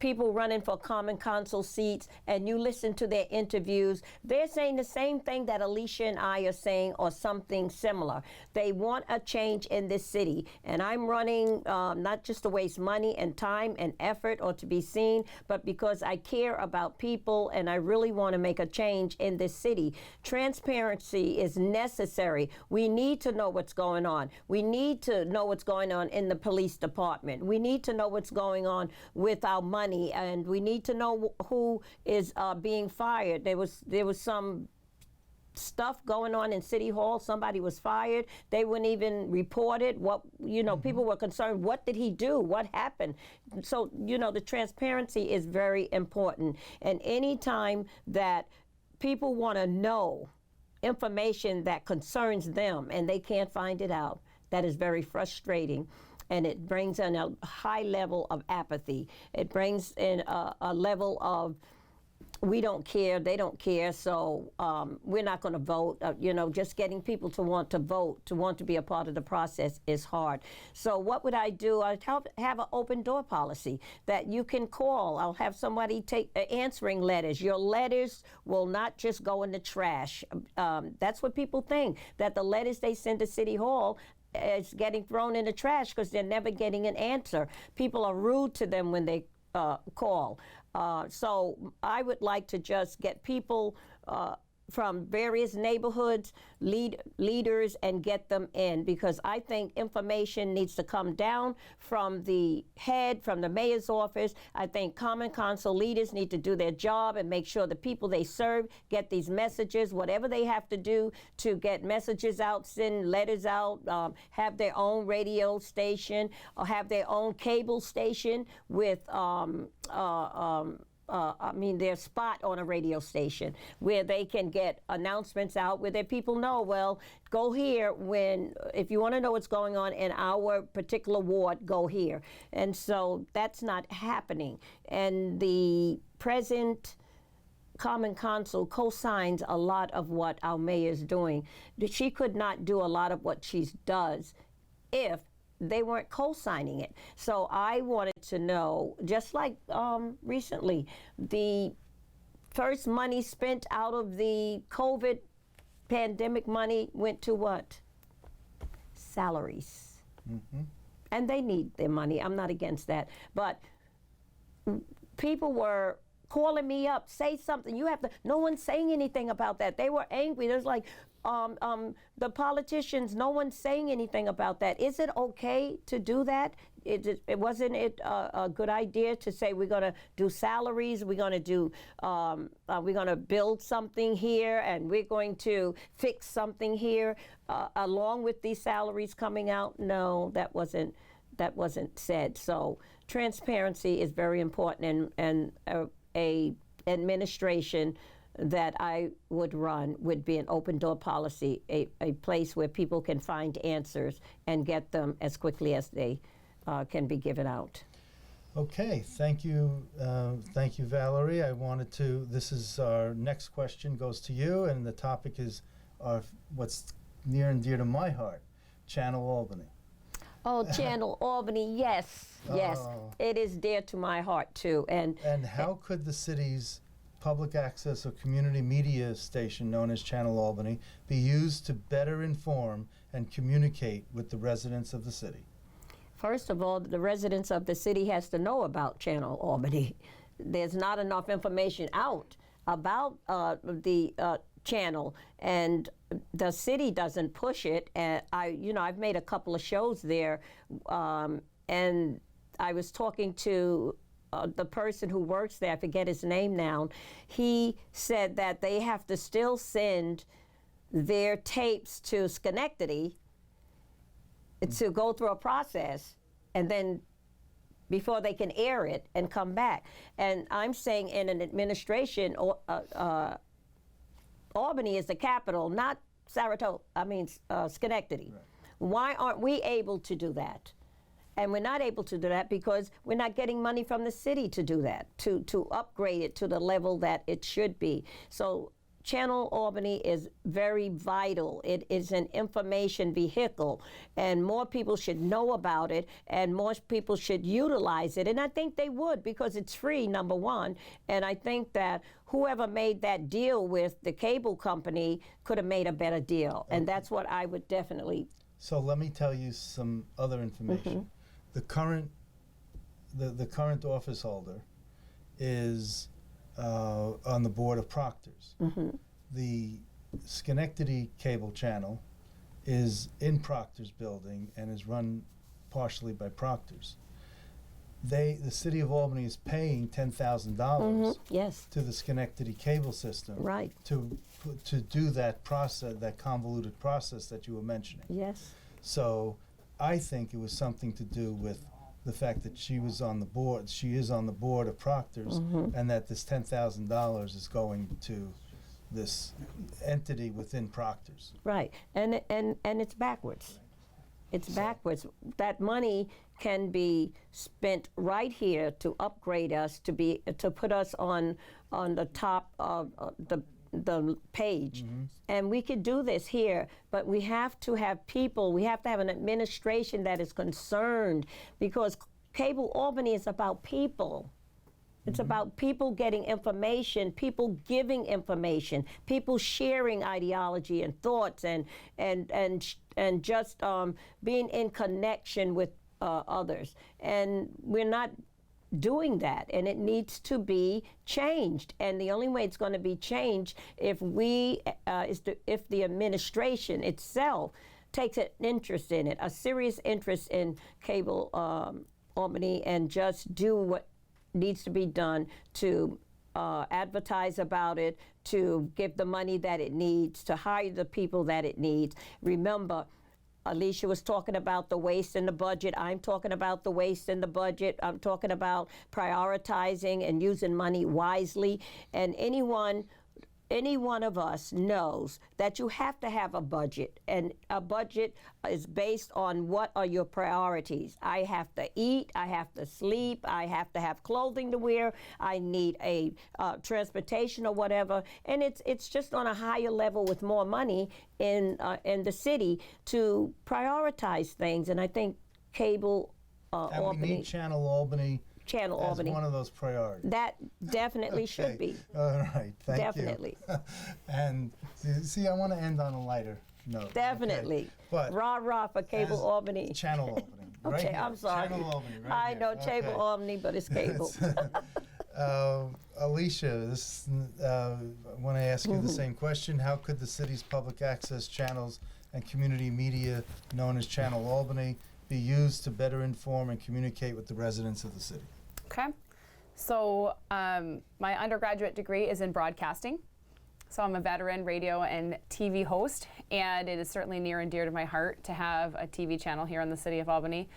people running for common council seats and you listen to their interviews, they're saying the same thing that Alicia and I are saying, or something similar. They want a change in this city. And I'm running not just to waste money and time and effort or to be seen, but because I care about people and I really want to make a change in this city. Transparency is necessary. We need to know what's going on. We need to know what's going on in the police department. We need to know what's going on with our money, and we need to know who is being fired. There was some stuff going on in City Hall. Somebody was fired. They wouldn't even report it. What, you know, people were concerned. What did he do? What happened? So, you know, the transparency is very important. And any time that people want to know information that concerns them and they can't find it out, that is very frustrating. And it brings in a high level of apathy. It brings in a level of, we don't care, they don't care, so we're not going to vote. You know, just getting people to want to vote, to want to be a part of the process is hard. So what would I do? I'd have an open door policy that you can call. I'll have somebody take answering letters. Your letters will not just go in the trash. That's what people think, that the letters they send to City Hall is getting thrown in the trash because they're never getting an answer. People are rude to them when they call. So I would like to just get people from various neighborhoods, leaders, and get them in, because I think information needs to come down from the head, from the mayor's office. I think common council leaders need to do their job and make sure the people they serve get these messages, whatever they have to do to get messages out, send letters out, have their own radio station, or have their own cable station with their spot on a radio station where they can get announcements out, where their people know, well, go here if you want to know what's going on in our particular ward, go here. And so that's not happening. And the present Common Council co-signs a lot of what our mayor is doing. She could not do a lot of what she does if they weren't co-signing it. So I wanted to know, just like recently, the first money spent out of the COVID pandemic money went to what? Salaries. Mm-hmm. And they need their money. I'm not against that. But people were calling me up, say something. You have to, no one's saying anything about that. They were angry. There's like, the politicians, no one's saying anything about that. Is it okay to do that? Wasn't it a good idea to say we're going to do salaries, we're going to do, we're going to build something here, and we're going to fix something here along with these salaries coming out? No, that wasn't said. So transparency is very important, and a administration that I would run would be an open door policy, a place where people can find answers and get them as quickly as they can be given out. Okay, thank you, Valerie. This is our next question goes to you, and the topic is what's near and dear to my heart, Channel Albany. Oh, Channel Albany, yes, it is dear to my heart too. And how could the city's public access or community media station known as Channel Albany be used to better inform and communicate with the residents of the city? First of all, the residents of the city has to know about Channel Albany. There's not enough information out about the channel, and the city doesn't push it. And I've made a couple of shows there, and I was talking to the person who works there, I forget his name now. He said that they have to still send their tapes to Schenectady to go through a process, and then before they can air it and come back. And I'm saying in an administration, Albany is the capital, not Schenectady. Right. Why aren't we able to do that? And we're not able to do that because we're not getting money from the city to do that, to upgrade it to the level that it should be. So Channel Albany is very vital. It is an information vehicle, and more people should know about it, and more people should utilize it. And I think they would, because it's free, number one. And I think that whoever made that deal with the cable company could have made a better deal. Okay. And that's what I would definitely. So let me tell you some other information. Mm-hmm. The current office holder is on the board of proctors. Mm-hmm. The Schenectady cable channel is in Proctor's building and is run partially by Proctor's. The city of Albany is paying $10,000 mm-hmm. Yes. to the Schenectady cable system, right, to do that process, that convoluted process that you were mentioning. Yes. So I think it was something to do with the fact that she is on the board of Proctor's, mm-hmm. and that this $10,000 is going to this entity within Proctor's. Right, and it's backwards. It's backwards. That money can be spent right here to upgrade us, to put us on the top of the page. Mm-hmm. And we could do this here, but we have to have people, we have to have an administration that is concerned, because Cable Albany is about people. It's mm-hmm. about people getting information, people giving information, people sharing ideology and thoughts, and just being in connection with others. And we're not doing that, and it needs to be changed. And the only way it's going to be changed if if the administration itself takes an interest in it, a serious interest in cable Albany, and just do what needs to be done to advertise about it, to give the money that it needs, to hire the people that it needs. Remember, Alicia was talking about the waste in the budget. I'm talking about the waste in the budget. I'm talking about prioritizing and using money wisely. And any one of us knows that you have to have a budget, and a budget is based on what are your priorities. I have to eat, I have to sleep, I have to have clothing to wear, I need a transportation or whatever, and it's just on a higher level with more money in the city to prioritize things. And I think cable And Albany. we need Channel Albany Channel as Albany. one of those priorities. That definitely should be. All right, thank Definitely. you. And see, I want to end on a lighter note. Definitely. Okay? But Rah for Cable as Albany. Channel Albany. Right Okay, here. I'm sorry. Channel Albany, right I here. know Cable Okay. Albany, but it's cable. Alicia, I want to ask you the same question. How could the city's public access channels and community media, known as Channel Albany, be used to better inform and communicate with the residents of the city? Okay. So my undergraduate degree is in broadcasting. So I'm a veteran radio and TV host, and it is certainly near and dear to my heart to have a TV channel here in the city of Albany.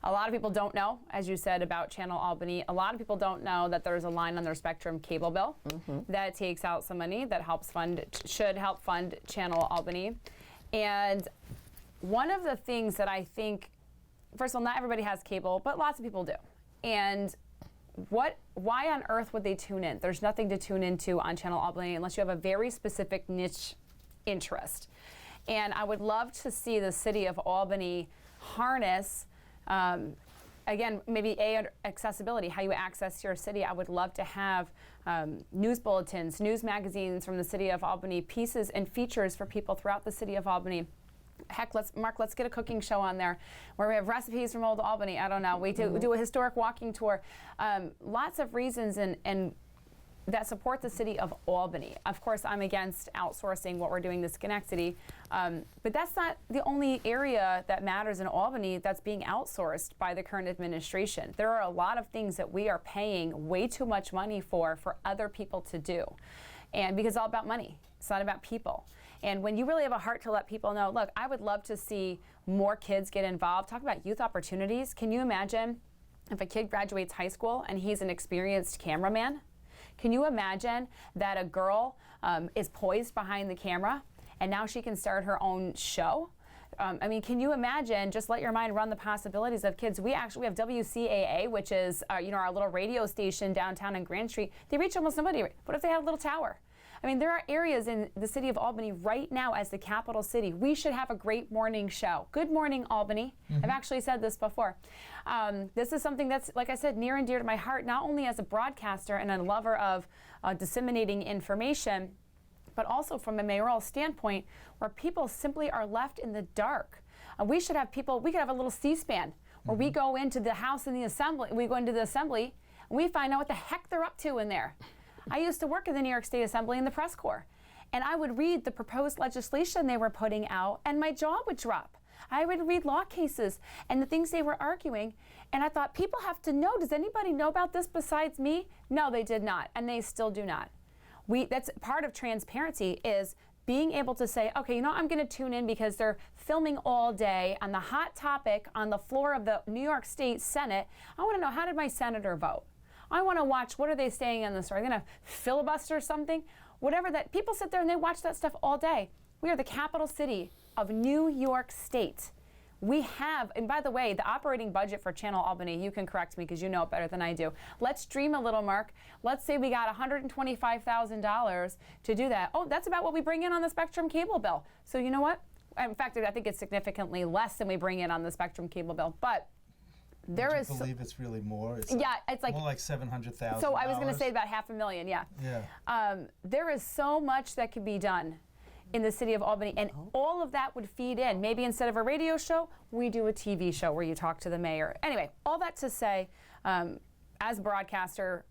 A lot of people don't know, as you said, about Channel Albany. A lot of people don't know that there's a line on their Spectrum cable bill that takes out some money that should help fund Channel Albany. And one of the things that I think, first of all, not everybody has cable, but lots of people do. And why on earth would they tune in? There's nothing to tune into on Channel Albany unless you have a very specific niche interest. And I would love to see the city of Albany harness, again, maybe accessibility, how you access your city. I would love to have news bulletins, news magazines from the city of Albany, pieces and features for people throughout the city of Albany. Heck, let's get a cooking show on there where we have recipes from old Albany. I don't know. We do a historic walking tour. Lots of reasons and that support the city of Albany. Of course, I'm against outsourcing what we're doing to Schenectady, but that's not the only area that matters in Albany that's being outsourced by the current administration. There are a lot of things that we are paying way too much money for other people to do. And because it's all about money, it's not about people. And when you really have a heart to let people know, look, I would love to see more kids get involved. Talk about youth opportunities. Can you imagine if a kid graduates high school and he's an experienced cameraman? Can you imagine that a girl is poised behind the camera and now she can start her own show? I mean, can you imagine, just let your mind run the possibilities of kids. We have WCAA, which is our little radio station downtown on Grand Street. They reach almost nobody. What if they had a little tower? I mean, there are areas in the city of Albany right now as the capital city. We should have a great morning show. Good morning, Albany. I've actually said this before. This is something that's, like I said, near and dear to my heart, not only as a broadcaster and a lover of disseminating information, but also from a mayoral standpoint where people simply are left in the dark. We could have a little C-SPAN where we go into the House and the Assembly, we go into the Assembly and we find out what the heck they're up to in there. I used to work in the New York State Assembly in the press corps, and I would read the proposed legislation they were putting out, and my jaw would drop. I would read law cases and the things they were arguing, and I thought, people have to know. Does anybody know about this besides me? No, they did not, and they still do not. That's part of transparency, is being able to say, okay, I'm going to tune in because they're filming all day on the hot topic on the floor of the New York State Senate. I want to know, how did my senator vote? I want to watch, what are they saying on the story? Are they going to filibuster something? Whatever that, people sit there and they watch that stuff all day. We are the capital city of New York State. We have, and by the way, the operating budget for Channel Albany, you can correct me because you know it better than I do. Let's dream a little, Mark. Let's say we got $125,000 to do that. Oh, that's about what we bring in on the Spectrum cable bill. So you know what? In fact, I think it's significantly less than we bring in on the Spectrum cable bill. But there is. I believe it's really more. It's it's like more like $700,000. So I was going to say about $500,000. Yeah. Yeah. There is so much that could be done in the city of Albany, and all of that would feed in. Maybe instead of a radio show, we do a TV show where you talk to the mayor. Anyway, all that to say, as a broadcaster,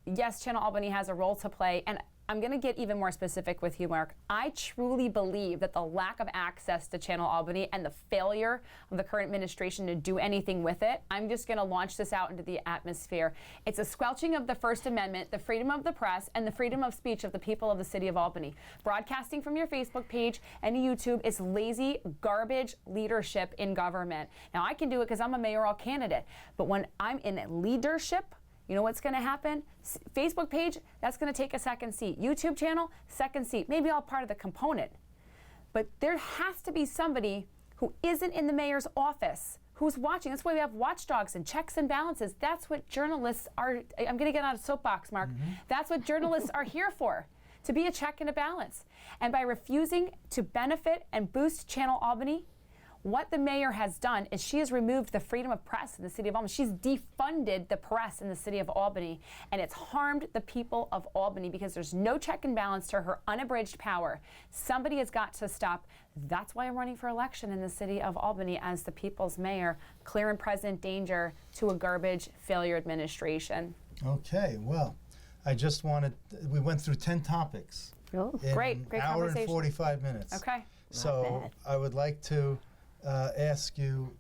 yes, Channel Albany has a role to play, and I'm going to get even more specific with you, Mark. I truly believe that the lack of access to Channel Albany and the failure of the current administration to do anything with it, I'm just going to launch this out into the atmosphere. It's a squelching of the First Amendment, the freedom of the press, and the freedom of speech of the people of the city of Albany. Broadcasting from your Facebook page and YouTube is lazy, garbage leadership in government. Now, I can do it because I'm a mayoral candidate, but when I'm in leadership, you know what's going to happen? Facebook page, that's going to take a second seat. YouTube channel, second seat. Maybe all part of the component. But there has to be somebody who isn't in the mayor's office who's watching. That's why we have watchdogs and checks and balances. That's what journalists are. I'm going to get on a soapbox, Mark. That's what journalists are here for, to be a check and a balance. And by refusing to benefit and boost Channel Albany, what the mayor has done is she has removed the freedom of press in the city of Albany. She's defunded the press in the city of Albany, and it's harmed the people of Albany because there's no check and balance to her unabridged power. Somebody has got to stop. That's why I'm running for election in the city of Albany as the people's mayor. Clear and present danger to a garbage failure administration. Okay, well, I just wanted, we went through 10 topics. Oh, in Great an hour conversation. and 45 minutes. Okay. So bad. I would like to ask you,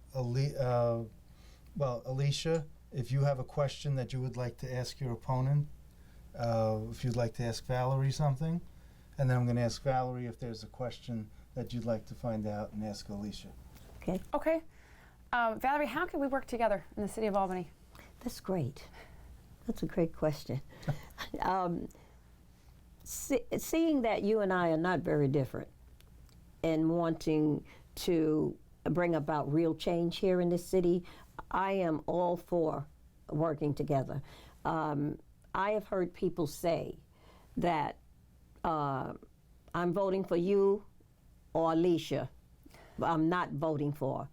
Alicia, if you have a question that you would like to ask your opponent, if you'd like to ask Valerie something, and then I'm going to ask Valerie if there's a question that you'd like to find out and ask Alicia. Okay, Okay. Valerie, how can we work together in the city of Albany? that's great. That's a great question. Seeing that you and I are not very different and wanting to bring about real change here in this city, I am all for working together. I have heard people say that I'm voting for you or Alicia, but I'm not voting for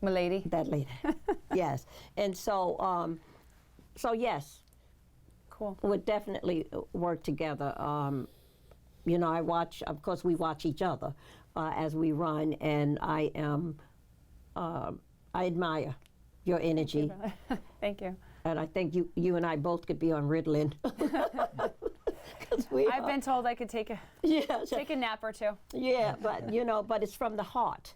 Milady? that lady. Yes, and so yes, Cool. we'll definitely work together. You know, of course, we watch each other as we run, and I admire your energy, Thank you. and I think you and I both could be on Ritalin. 'Cause I've been told I could take a take a nap or two. yeah, but but it's from the heart,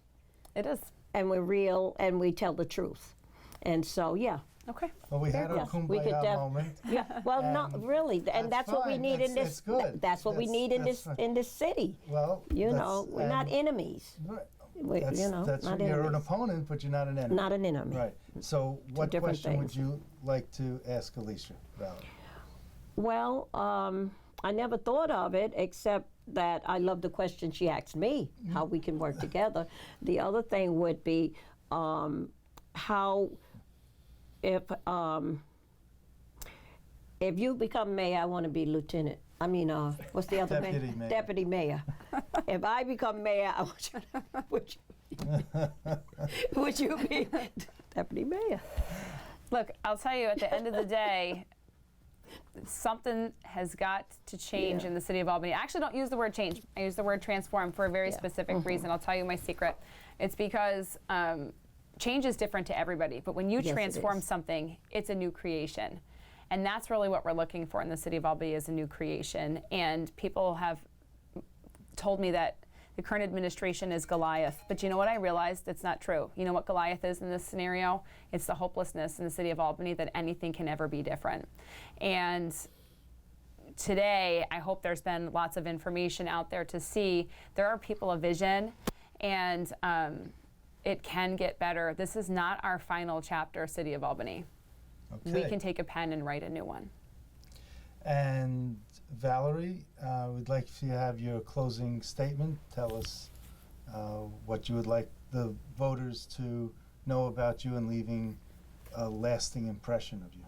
It is. and we're real, and we tell the truth, and so yeah. Okay. Well, we had our Yes, we could kumbaya moment. Yeah, well, not really, and that's what we fine. need in That's- this. that's good. That's what we That's- need in that's this fine. city. Well, We're not enemies. Right. We, That's not you're an enemies. opponent, but you're not an enemy. Not an enemy. Right. So, what different question would things. you like to ask Alicia, Valerie? Well, I never thought of it, except that I love the question she asked me, how we can work together. The other thing would be how, if you become mayor, I want to be lieutenant. I mean, what's the other Deputy name? mayor. Deputy mayor. If I become mayor, I want you would you be deputy mayor? Look, I'll tell you, at the end of the day, something has got to change in the city of Albany. I actually don't use the word change. I use the word transform for a very specific reason. I'll tell you my secret. It's because change is different to everybody. But when you Yes, it transform is. something, it's a new creation. And that's really what we're looking for in the city of Albany, is a new creation. And people have told me that the current administration is Goliath. But you know what? I realized it's not true. You know what Goliath is in this scenario? It's the hopelessness in the city of Albany that anything can ever be different. And today, I hope there's been lots of information out there to see there are people of vision, and it can get better. This is not our final chapter, City of Albany. Okay. We can take a pen and write a new one. And Valerie, we'd like you to have your closing statement. Tell us what you would like the voters to know about you and leaving a lasting impression of you.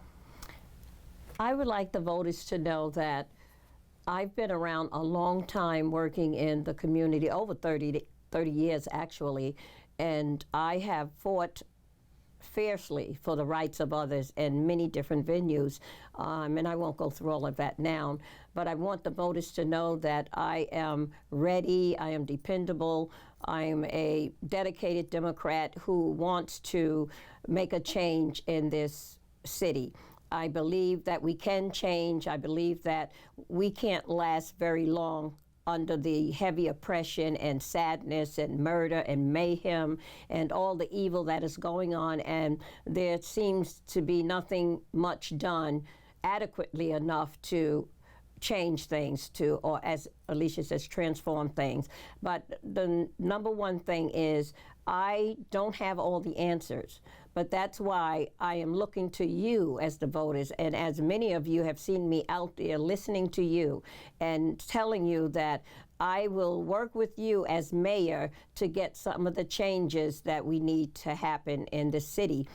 I would like the voters to know that I've been around a long time working in the community, over 30 years actually, and I have fought fiercely for the rights of others in many different venues, and I won't go through all of that now, but I want the voters to know that I am ready, I am dependable, I am a dedicated Democrat who wants to make a change in this city. I believe that we can change. I believe that we can't last very long under the heavy oppression and sadness and murder and mayhem and all the evil that is going on, and there seems to be nothing much done adequately enough to change things, to, or as Alicia says, transform things. But the number one thing is I don't have all the answers, but that's why I am looking to you as the voters, and as many of you have seen me out there listening to you and telling you that I will work with you as mayor to get some of the changes that we need to happen in the city.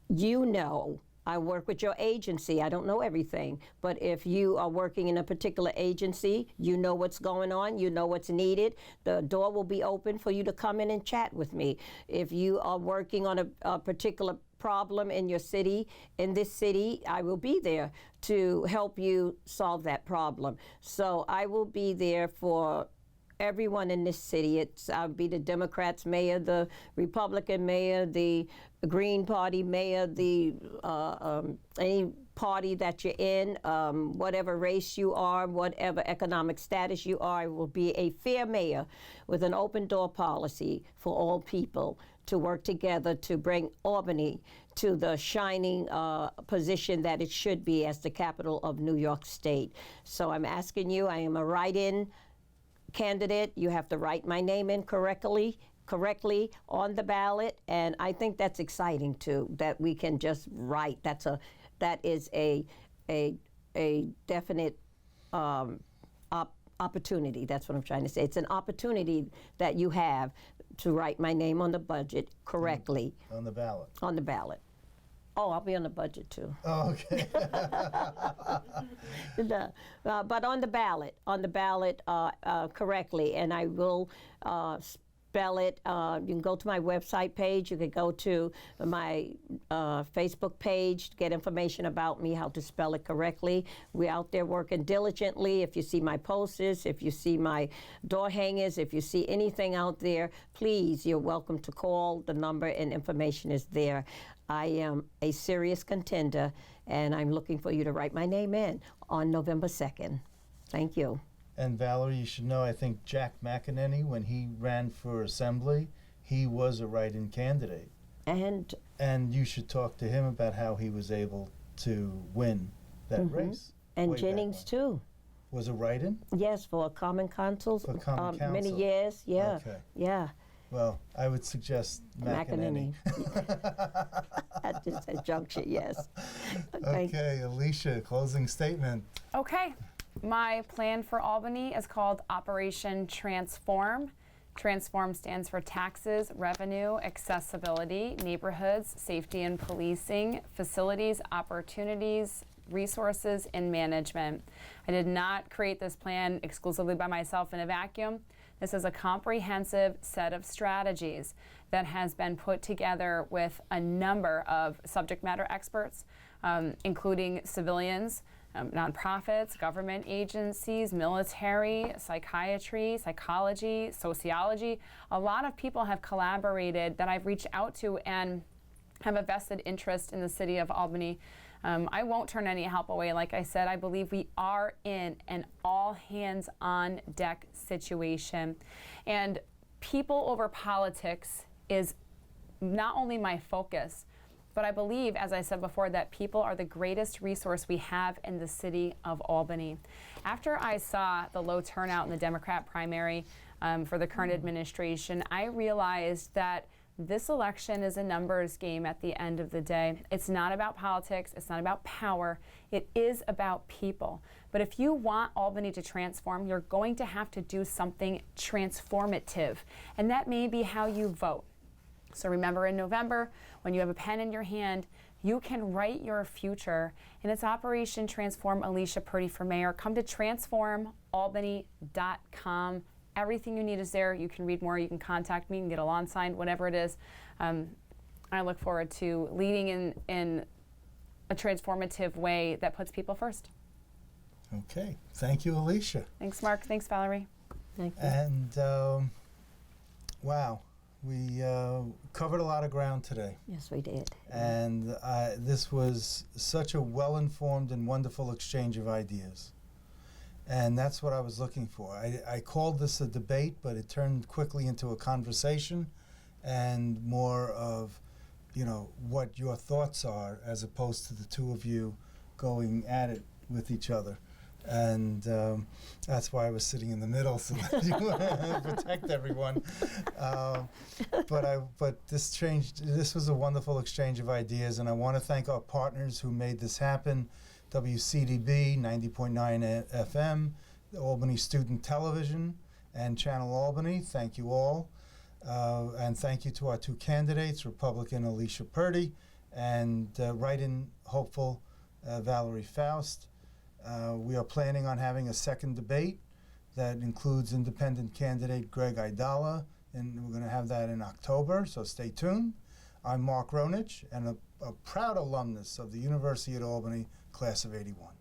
You know, I work with your agency. I don't know everything, but if you are working in a particular agency, you know what's going on, you know what's needed. The door will be open for you to come in and chat with me. If you are working on a particular problem in your city, in this city, I will be there to help you solve that problem. So I will be there for everyone in this city. I'll be the Democrats mayor, the Republican mayor, the Green Party mayor, the any party that you're in, whatever race you are, whatever economic status you are. I will be a fair mayor with an open door policy for all people to work together to bring Albany to the shining position that it should be as the capital of New York State. So I'm asking you, I am a write-in candidate. You have to write my name in correctly on the ballot, and I think that's exciting too, that we can just write. That is a definite opportunity. That's what I'm trying to say. It's an opportunity that you have to write my name on the budget correctly. On the ballot. On the ballot. Oh, I'll be on the budget too. Oh, okay. But on the ballot correctly, and I will spell it. You can go to my website page. You can go to my Facebook page to get information about me, how to spell it correctly. We're out there working diligently. If you see my posters, if you see my door hangers, if you see anything out there, please, you're welcome to call. The number and information is there. I am a serious contender, and I'm looking for you to write my name in on November 2nd. Thank you. And Valerie, you should know, I think Jack McEnany, when he ran for assembly, he was a write-in candidate. And you should talk to him about how he was able to win that race. And Jennings, too. Was a write-in? Yes, for a common council. For common council. Many years, yeah. Okay. Yeah. Well, I would suggest McEnany. At this juncture, yes. Okay, Alicia, closing statement. Okay. My plan for Albany is called Operation Transform. Transform stands for taxes, revenue, accessibility, neighborhoods, safety and policing, facilities, opportunities, resources, and management. I did not create this plan exclusively by myself in a vacuum. This is a comprehensive set of strategies that has been put together with a number of subject matter experts, including civilians, nonprofits, government agencies, military, psychiatry, psychology, sociology. A lot of people have collaborated that I've reached out to and have a vested interest in the city of Albany. I won't turn any help away. Like I said, I believe we are in an all-hands-on-deck situation. And people over politics is not only my focus, but I believe, as I said before, that people are the greatest resource we have in the city of Albany. After I saw the low turnout in the Democrat primary for the current administration, I realized that this election is a numbers game at the end of the day. It's not about politics. It's not about power. It is about people. But if you want Albany to transform, you're going to have to do something transformative. And that may be how you vote. So remember, in November, when you have a pen in your hand, you can write your future. And it's Operation Transform Alicia Purdy for mayor. Come to transformalbany.com. Everything you need is there. You can read more. You can contact me and get a lawn sign, whatever it is. I look forward to leading in a transformative way that puts people first. Okay. Thank you, Alicia. Thanks, Mark. Thanks, Valerie. Thank you. And, wow, We covered a lot of ground today, Yes, we did. and this was such a well-informed and wonderful exchange of ideas. And that's what I was looking for. I called this a debate, but it turned quickly into a conversation and more of, what your thoughts are as opposed to the two of you going at it with each other. And that's why I was sitting in the middle, so that you protect everyone. But this was a wonderful exchange of ideas, and I want to thank our partners who made this happen. WCDB 90.9 FM, Albany Student Television, and Channel Albany. Thank you all. And thank you to our two candidates, Republican Alicia Purdy and write-in hopeful Valerie Faust. We are planning on having a second debate that includes independent candidate Greg Idala, and we're going to have that in October, so stay tuned. I'm Mark Ronich, and a proud alumnus of the University at Albany, class of '81.